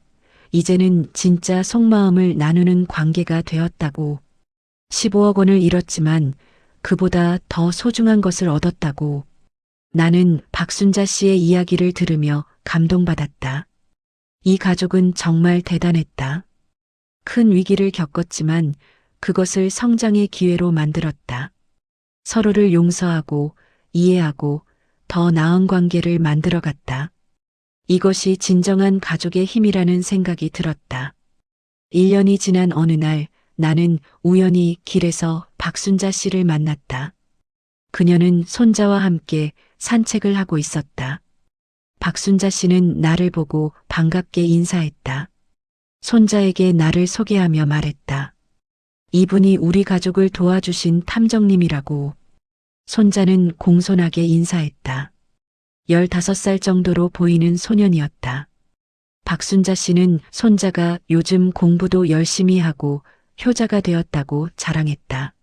B: 이제는 진짜 속마음을 나누는 관계가 되었다고. 15억 원을 잃었지만 그보다 더 소중한 것을 얻었다고. 나는 박순자 씨의 이야기를 들으며 감동받았다. 이 가족은 정말 대단했다. 큰 위기를 겪었지만 그것을 성장의 기회로 만들었다. 서로를 용서하고 이해하고 더 나은 관계를 만들어갔다. 이것이 진정한 가족의 힘이라는 생각이 들었다. 1년이 지난 어느 날 나는 우연히 길에서 박순자 씨를 만났다. 그녀는 손자와 함께 산책을 하고 있었다. 박순자 씨는 나를 보고 반갑게 인사했다. 손자에게 나를 소개하며 말했다. 이분이 우리 가족을 도와주신 탐정님이라고. 손자는 공손하게 인사했다. 15살 정도로 보이는 소년이었다. 박순자 씨는 손자가 요즘 공부도 열심히 하고 효자가 되었다고 자랑했다.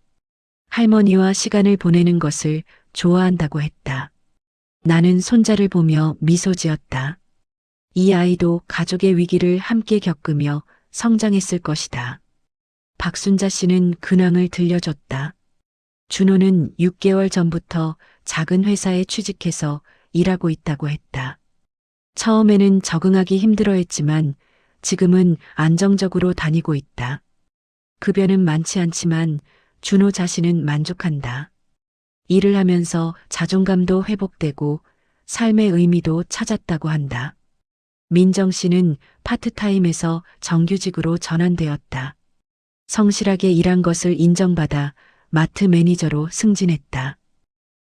B: 할머니와 시간을 보내는 것을 좋아한다고 했다. 나는 손자를 보며 미소 지었다. 이 아이도 가족의 위기를 함께 겪으며 성장했을 것이다. 박순자 씨는 근황을 들려줬다. 준호는 6개월 전부터 작은 회사에 취직해서 일하고 있다고 했다. 처음에는 적응하기 힘들어했지만 지금은 안정적으로 다니고 있다. 급여는 많지 않지만 준호 자신은 만족한다. 일을 하면서 자존감도 회복되고 삶의 의미도 찾았다고 한다. 민정 씨는 파트타임에서 정규직으로 전환되었다. 성실하게 일한 것을 인정받아 마트 매니저로 승진했다.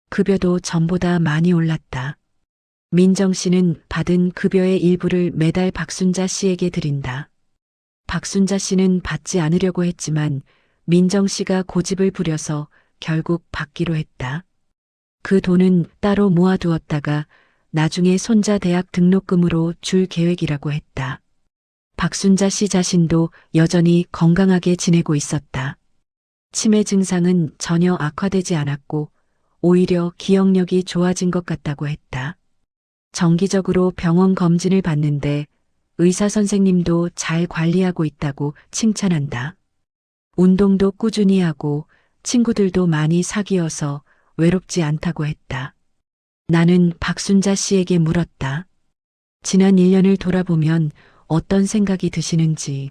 B: 급여도 전보다 많이 올랐다. 민정 씨는 받은 급여의 일부를 매달 박순자 씨에게 드린다. 박순자 씨는 받지 않으려고 했지만 민정 씨가 고집을 부려서 결국 받기로 했다. 그 돈은 따로 모아두었다가 나중에 손자 대학 등록금으로 줄 계획이라고 했다. 박순자 씨 자신도 여전히 건강하게 지내고 있었다. 치매 증상은 전혀 악화되지 않았고 오히려 기억력이 좋아진 것 같다고 했다. 정기적으로 병원 검진을 받는데 의사 선생님도 잘 관리하고 있다고 칭찬한다. 운동도 꾸준히 하고 친구들도 많이 사귀어서 외롭지 않다고 했다. 나는 박순자 씨에게 물었다. 지난 1년을 돌아보면 어떤 생각이 드시는지.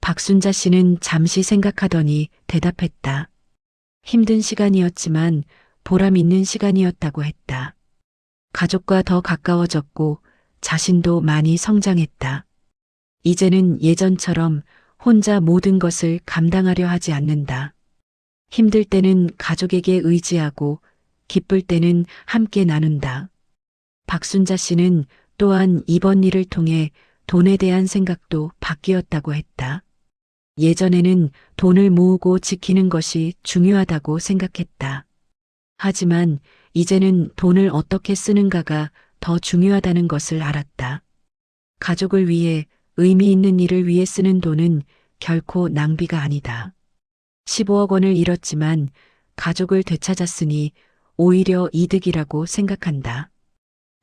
B: 박순자 씨는 잠시 생각하더니 대답했다. 힘든 시간이었지만 보람 있는 시간이었다고 했다. 가족과 더 가까워졌고 자신도 많이 성장했다. 이제는 예전처럼 혼자 모든 것을 감당하려 하지 않는다. 힘들 때는 가족에게 의지하고 기쁠 때는 함께 나눈다. 박순자 씨는 또한 이번 일을 통해 돈에 대한 생각도 바뀌었다고 했다. 예전에는 돈을 모으고 지키는 것이 중요하다고 생각했다. 하지만 이제는 돈을 어떻게 쓰는가가 더 중요하다는 것을 알았다. 가족을 위해 의미 있는 일을 위해 쓰는 돈은 결코 낭비가 아니다. 15억 원을 잃었지만 가족을 되찾았으니 오히려 이득이라고 생각한다.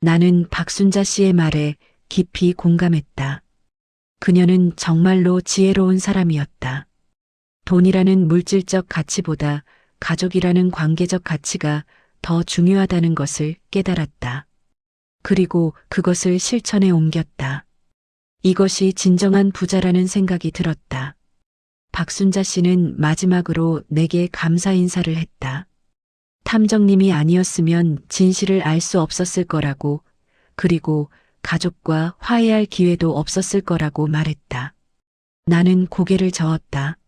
B: 나는 박순자 씨의 말에 깊이 공감했다. 그녀는 정말로 지혜로운 사람이었다. 돈이라는 물질적 가치보다 가족이라는 관계적 가치가 더 중요하다는 것을 깨달았다. 그리고 그것을 실천에 옮겼다. 이것이 진정한 부자라는 생각이 들었다. 박순자 씨는 마지막으로 내게 감사 인사를 했다. 탐정님이 아니었으면 진실을 알 수 없었을 거라고, 그리고 가족과 화해할 기회도 없었을 거라고 말했다. 나는 고개를 저었다.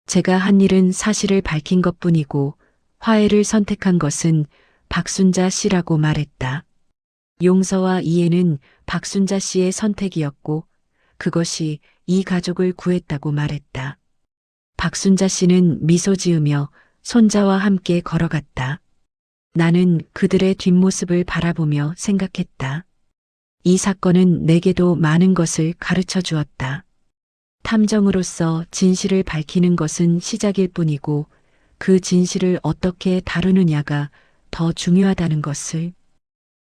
B: 제가 한 일은 사실을 밝힌 것뿐이고 화해를 선택한 것은 박순자 씨라고 말했다. 용서와 이해는 박순자 씨의 선택이었고 그것이 이 가족을 구했다고 말했다. 박순자 씨는 미소 지으며 손자와 함께 걸어갔다. 나는 그들의 뒷모습을 바라보며 생각했다. 이 사건은 내게도 많은 것을 가르쳐 주었다. 탐정으로서 진실을 밝히는 것은 시작일 뿐이고 그 진실을 어떻게 다루느냐가 더 중요하다는 것을.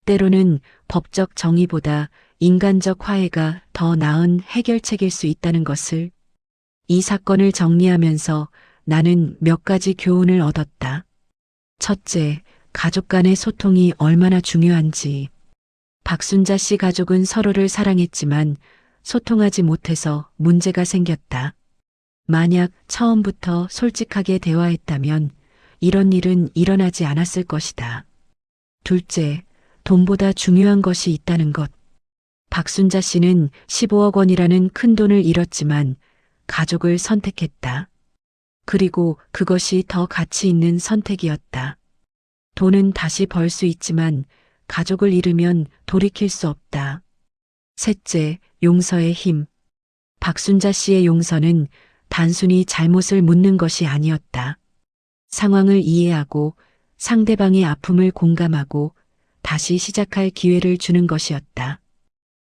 B: 때로는 법적 정의보다 인간적 화해가 더 나은 해결책일 수 있다는 것을. 이 사건을 정리하면서 나는 몇 가지 교훈을 얻었다. 첫째, 가족 간의 소통이 얼마나 중요한지. 박순자 씨 가족은 서로를 사랑했지만 소통하지 못해서 문제가 생겼다. 만약 처음부터 솔직하게 대화했다면 이런 일은 일어나지 않았을 것이다. 둘째, 돈보다 중요한 것이 있다는 것. 박순자 씨는 15억 원이라는 큰 돈을 잃었지만 가족을 선택했다. 그리고 그것이 더 가치 있는 선택이었다. 돈은 다시 벌 수 있지만 가족을 잃으면 돌이킬 수 없다. 셋째, 용서의 힘. 박순자 씨의 용서는 단순히 잘못을 묻는 것이 아니었다. 상황을 이해하고 상대방의 아픔을 공감하고 다시 시작할 기회를 주는 것이었다.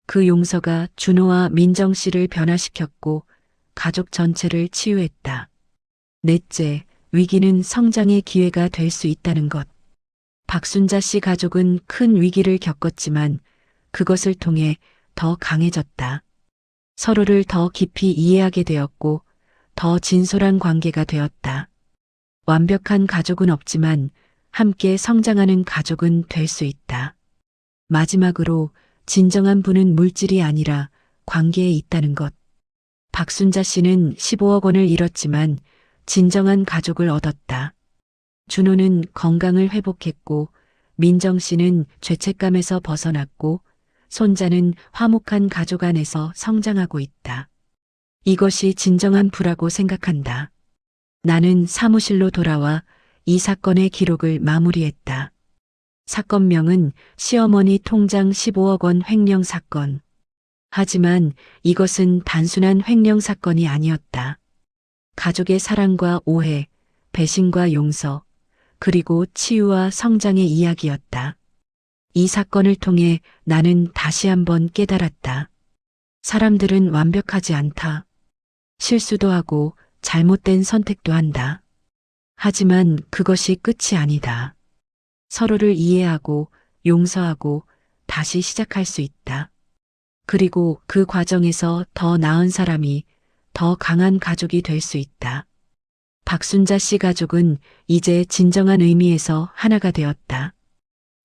B: 그 용서가 준호와 민정 씨를 변화시켰고 가족 전체를 치유했다. 넷째, 위기는 성장의 기회가 될 수 있다는 것. 박순자 씨 가족은 큰 위기를 겪었지만 그것을 통해 더 강해졌다. 서로를 더 깊이 이해하게 되었고 더 진솔한 관계가 되었다. 완벽한 가족은 없지만 함께 성장하는 가족은 될 수 있다. 마지막으로 진정한 부는 물질이 아니라 관계에 있다는 것. 박순자 씨는 15억 원을 잃었지만 진정한 가족을 얻었다. 준호는 건강을 회복했고 민정 씨는 죄책감에서 벗어났고 손자는 화목한 가족 안에서 성장하고 있다. 이것이 진정한 부라고 생각한다. 나는 사무실로 돌아와 이 사건의 기록을 마무리했다. 사건명은 시어머니 통장 15억 원 횡령 사건. 하지만 이것은 단순한 횡령 사건이 아니었다. 가족의 사랑과 오해, 배신과 용서, 그리고 치유와 성장의 이야기였다. 이 사건을 통해 나는 다시 한번 깨달았다. 사람들은 완벽하지 않다. 실수도 하고 잘못된 선택도 한다. 하지만 그것이 끝이 아니다. 서로를 이해하고 용서하고 다시 시작할 수 있다. 그리고 그 과정에서 더 나은 사람이, 더 강한 가족이 될 수 있다. 박순자 씨 가족은 이제 진정한 의미에서 하나가 되었다.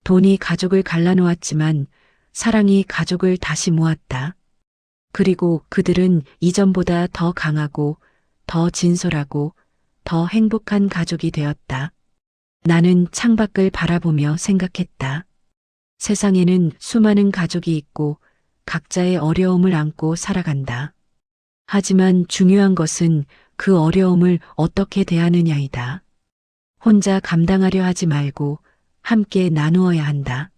B: 돈이 가족을 갈라놓았지만 사랑이 가족을 다시 모았다. 그리고 그들은 이전보다 더 강하고 더 진솔하고 더 행복한 가족이 되었다. 나는 창밖을 바라보며 생각했다. 세상에는 수많은 가족이 있고 각자의 어려움을 안고 살아간다. 하지만 중요한 것은 그 어려움을 어떻게 대하느냐이다. 혼자 감당하려 하지 말고 함께 나누어야 한다.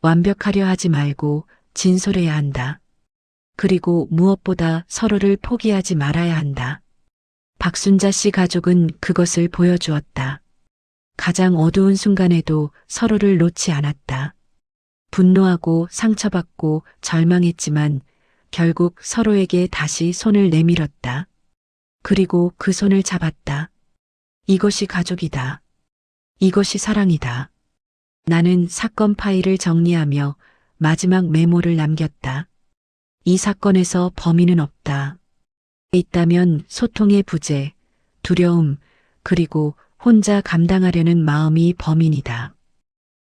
B: 완벽하려 하지 말고 진솔해야 한다. 그리고 무엇보다 서로를 포기하지 말아야 한다. 박순자 씨 가족은 그것을 보여주었다. 가장 어두운 순간에도 서로를 놓지 않았다. 분노하고 상처받고 절망했지만 결국 서로에게 다시 손을 내밀었다. 그리고 그 손을 잡았다. 이것이 가족이다. 이것이 사랑이다. 나는 사건 파일을 정리하며 마지막 메모를 남겼다. 이 사건에서 범인은 없다. 있다면 소통의 부재, 두려움, 그리고 혼자 감당하려는 마음이 범인이다.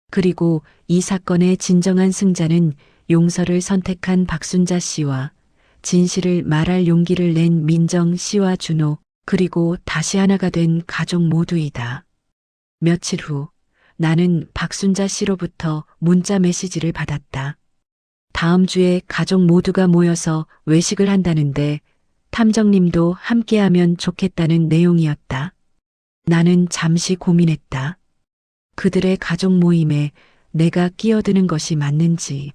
B: 그리고 이 사건의 진정한 승자는 용서를 선택한 박순자 씨와 진실을 말할 용기를 낸 민정 씨와 준호, 그리고 다시 하나가 된 가족 모두이다. 며칠 후 나는 박순자 씨로부터 문자 메시지를 받았다. 다음 주에 가족 모두가 모여서 외식을 한다는데 탐정님도 함께하면 좋겠다는 내용이었다. 나는 잠시 고민했다. 그들의 가족 모임에 내가 끼어드는 것이 맞는지.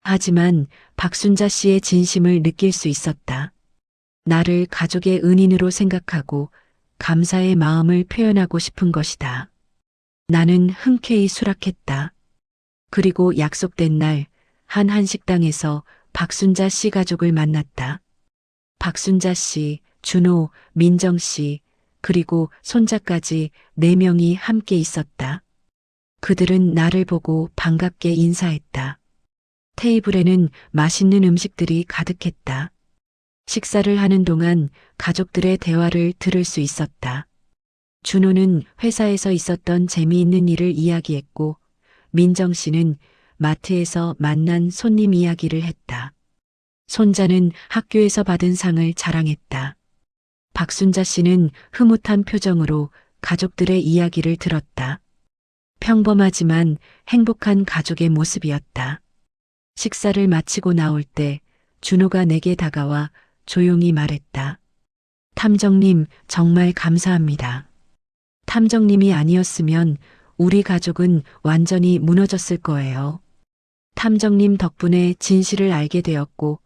B: 하지만 박순자 씨의 진심을 느낄 수 있었다. 나를 가족의 은인으로 생각하고 감사의 마음을 표현하고 싶은 것이다. 나는 흔쾌히 수락했다. 그리고 약속된 날 한 한식당에서 박순자 씨 가족을 만났다. 박순자 씨, 준호, 민정 씨, 그리고 손자까지 4명이 함께 있었다. 그들은 나를 보고 반갑게 인사했다. 테이블에는 맛있는 음식들이 가득했다. 식사를 하는 동안 가족들의 대화를 들을 수 있었다. 준호는 회사에서 있었던 재미있는 일을 이야기했고, 민정 씨는 마트에서 만난 손님 이야기를 했다. 손자는 학교에서 받은 상을 자랑했다. 박순자 씨는 흐뭇한 표정으로 가족들의 이야기를 들었다. 평범하지만 행복한 가족의 모습이었다. 식사를 마치고 나올 때 준호가 내게 다가와 조용히 말했다. 탐정님, 정말 감사합니다. 탐정님이 아니었으면 우리 가족은 완전히 무너졌을 거예요. 탐정님 덕분에 진실을 알게 되었고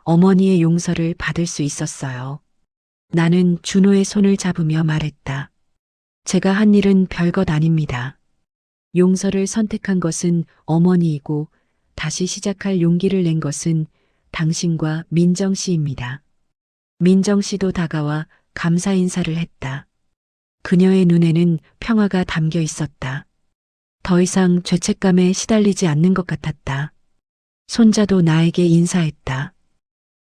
B: 어머니의 용서를 받을 수 있었어요. 나는 준호의 손을 잡으며 말했다. 제가 한 일은 별것 아닙니다. 용서를 선택한 것은 어머니이고 다시 시작할 용기를 낸 것은 당신과 민정 씨입니다. 민정 씨도 다가와 감사 인사를 했다. 그녀의 눈에는 평화가 담겨 있었다. 더 이상 죄책감에 시달리지 않는 것 같았다. 손자도 나에게 인사했다.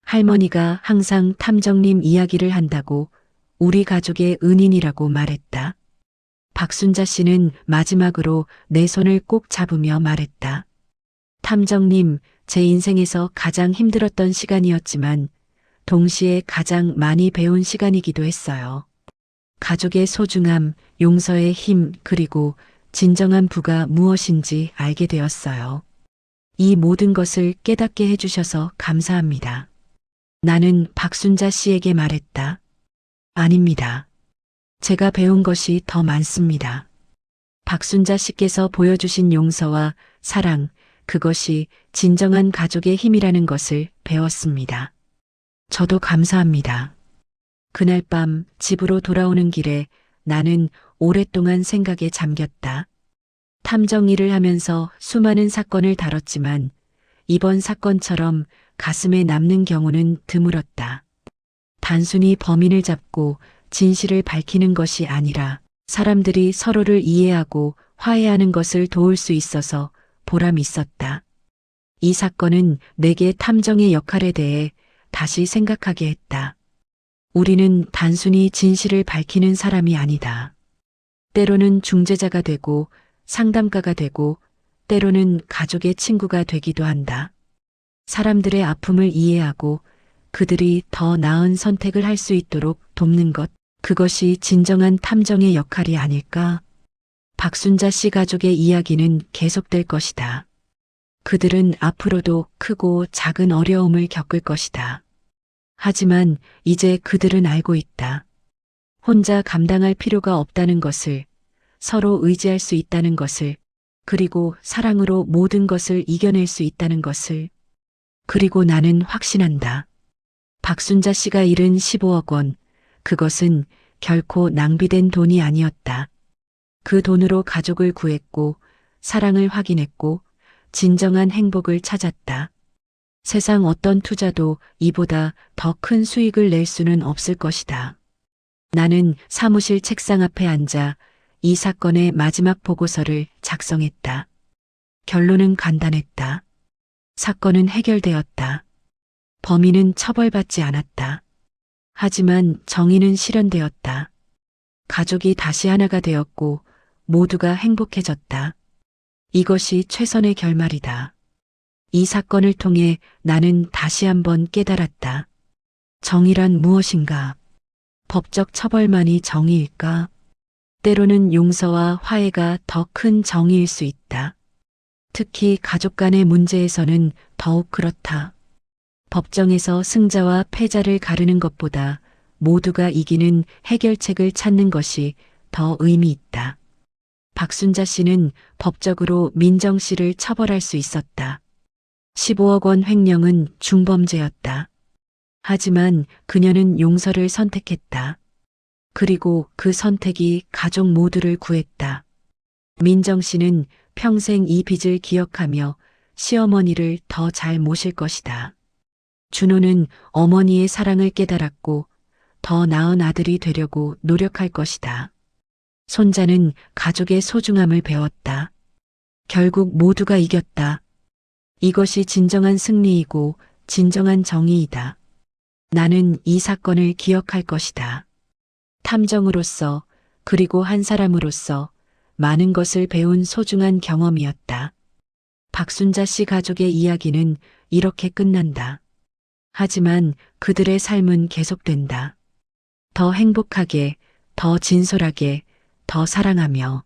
B: 할머니가 항상 탐정님 이야기를 한다고 우리 가족의 은인이라고 말했다. 박순자 씨는 마지막으로 내 손을 꼭 잡으며 말했다. 탐정님, 제 인생에서 가장 힘들었던 시간이었지만 동시에 가장 많이 배운 시간이기도 했어요. 가족의 소중함, 용서의 힘, 그리고 진정한 부가 무엇인지 알게 되었어요. 이 모든 것을 깨닫게 해주셔서 감사합니다. 나는 박순자 씨에게 말했다. 아닙니다. 제가 배운 것이 더 많습니다. 박순자 씨께서 보여주신 용서와 사랑, 그것이 진정한 가족의 힘이라는 것을 배웠습니다. 저도 감사합니다. 그날 밤 집으로 돌아오는 길에 나는 오랫동안 생각에 잠겼다. 탐정 일을 하면서 수많은 사건을 다뤘지만 이번 사건처럼 가슴에 남는 경우는 드물었다. 단순히 범인을 잡고 진실을 밝히는 것이 아니라 사람들이 서로를 이해하고 화해하는 것을 도울 수 있어서 보람이 있었다. 이 사건은 내게 탐정의 역할에 대해 다시 생각하게 했다. 우리는 단순히 진실을 밝히는 사람이 아니다. 때로는 중재자가 되고 상담가가 되고 때로는 가족의 친구가 되기도 한다. 사람들의 아픔을 이해하고 그들이 더 나은 선택을 할 수 있도록 돕는 것, 그것이 진정한 탐정의 역할이 아닐까? 박순자 씨 가족의 이야기는 계속될 것이다. 그들은 앞으로도 크고 작은 어려움을 겪을 것이다. 하지만 이제 그들은 알고 있다. 혼자 감당할 필요가 없다는 것을, 서로 의지할 수 있다는 것을, 그리고 사랑으로 모든 것을 이겨낼 수 있다는 것을. 그리고 나는 확신한다. 박순자 씨가 잃은 15억 원, 그것은 결코 낭비된 돈이 아니었다. 그 돈으로 가족을 구했고, 사랑을 확인했고, 진정한 행복을 찾았다. 세상 어떤 투자도 이보다 더 큰 수익을 낼 수는 없을 것이다. 나는 사무실 책상 앞에 앉아 이 사건의 마지막 보고서를 작성했다. 결론은 간단했다. 사건은 해결되었다. 범인은 처벌받지 않았다. 하지만 정의는 실현되었다. 가족이 다시 하나가 되었고 모두가 행복해졌다. 이것이 최선의 결말이다. 이 사건을 통해 나는 다시 한번 깨달았다. 정의란 무엇인가? 법적 처벌만이 정의일까? 때로는 용서와 화해가 더 큰 정의일 수 있다. 특히 가족 간의 문제에서는 더욱 그렇다. 법정에서 승자와 패자를 가르는 것보다 모두가 이기는 해결책을 찾는 것이 더 의미 있다. 박순자 씨는 법적으로 민정 씨를 처벌할 수 있었다. 15억 원 횡령은 중범죄였다. 하지만 그녀는 용서를 선택했다. 그리고 그 선택이 가족 모두를 구했다. 민정 씨는 평생 이 빚을 기억하며 시어머니를 더 잘 모실 것이다. 준호는 어머니의 사랑을 깨달았고 더 나은 아들이 되려고 노력할 것이다. 손자는 가족의 소중함을 배웠다. 결국 모두가 이겼다. 이것이 진정한 승리이고 진정한 정의이다. 나는 이 사건을 기억할 것이다. 탐정으로서 그리고 한 사람으로서 많은 것을 배운 소중한 경험이었다. 박순자 씨 가족의 이야기는 이렇게 끝난다. 하지만 그들의 삶은 계속된다. 더 행복하게, 더 진솔하게, 더 사랑하며.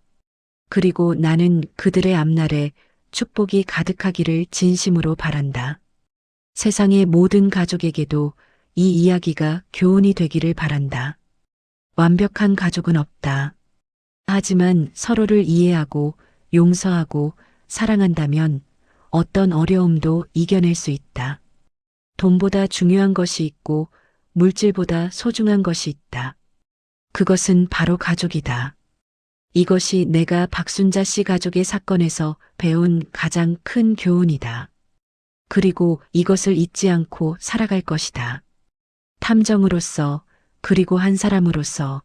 B: 그리고 나는 그들의 앞날에 축복이 가득하기를 진심으로 바란다. 세상의 모든 가족에게도 이 이야기가 교훈이 되기를 바란다. 완벽한 가족은 없다. 하지만 서로를 이해하고 용서하고 사랑한다면 어떤 어려움도 이겨낼 수 있다. 돈보다 중요한 것이 있고 물질보다 소중한 것이 있다. 그것은 바로 가족이다. 이것이 내가 박순자 씨 가족의 사건에서 배운 가장 큰 교훈이다. 그리고 이것을 잊지 않고 살아갈 것이다. 탐정으로서 그리고 한 사람으로서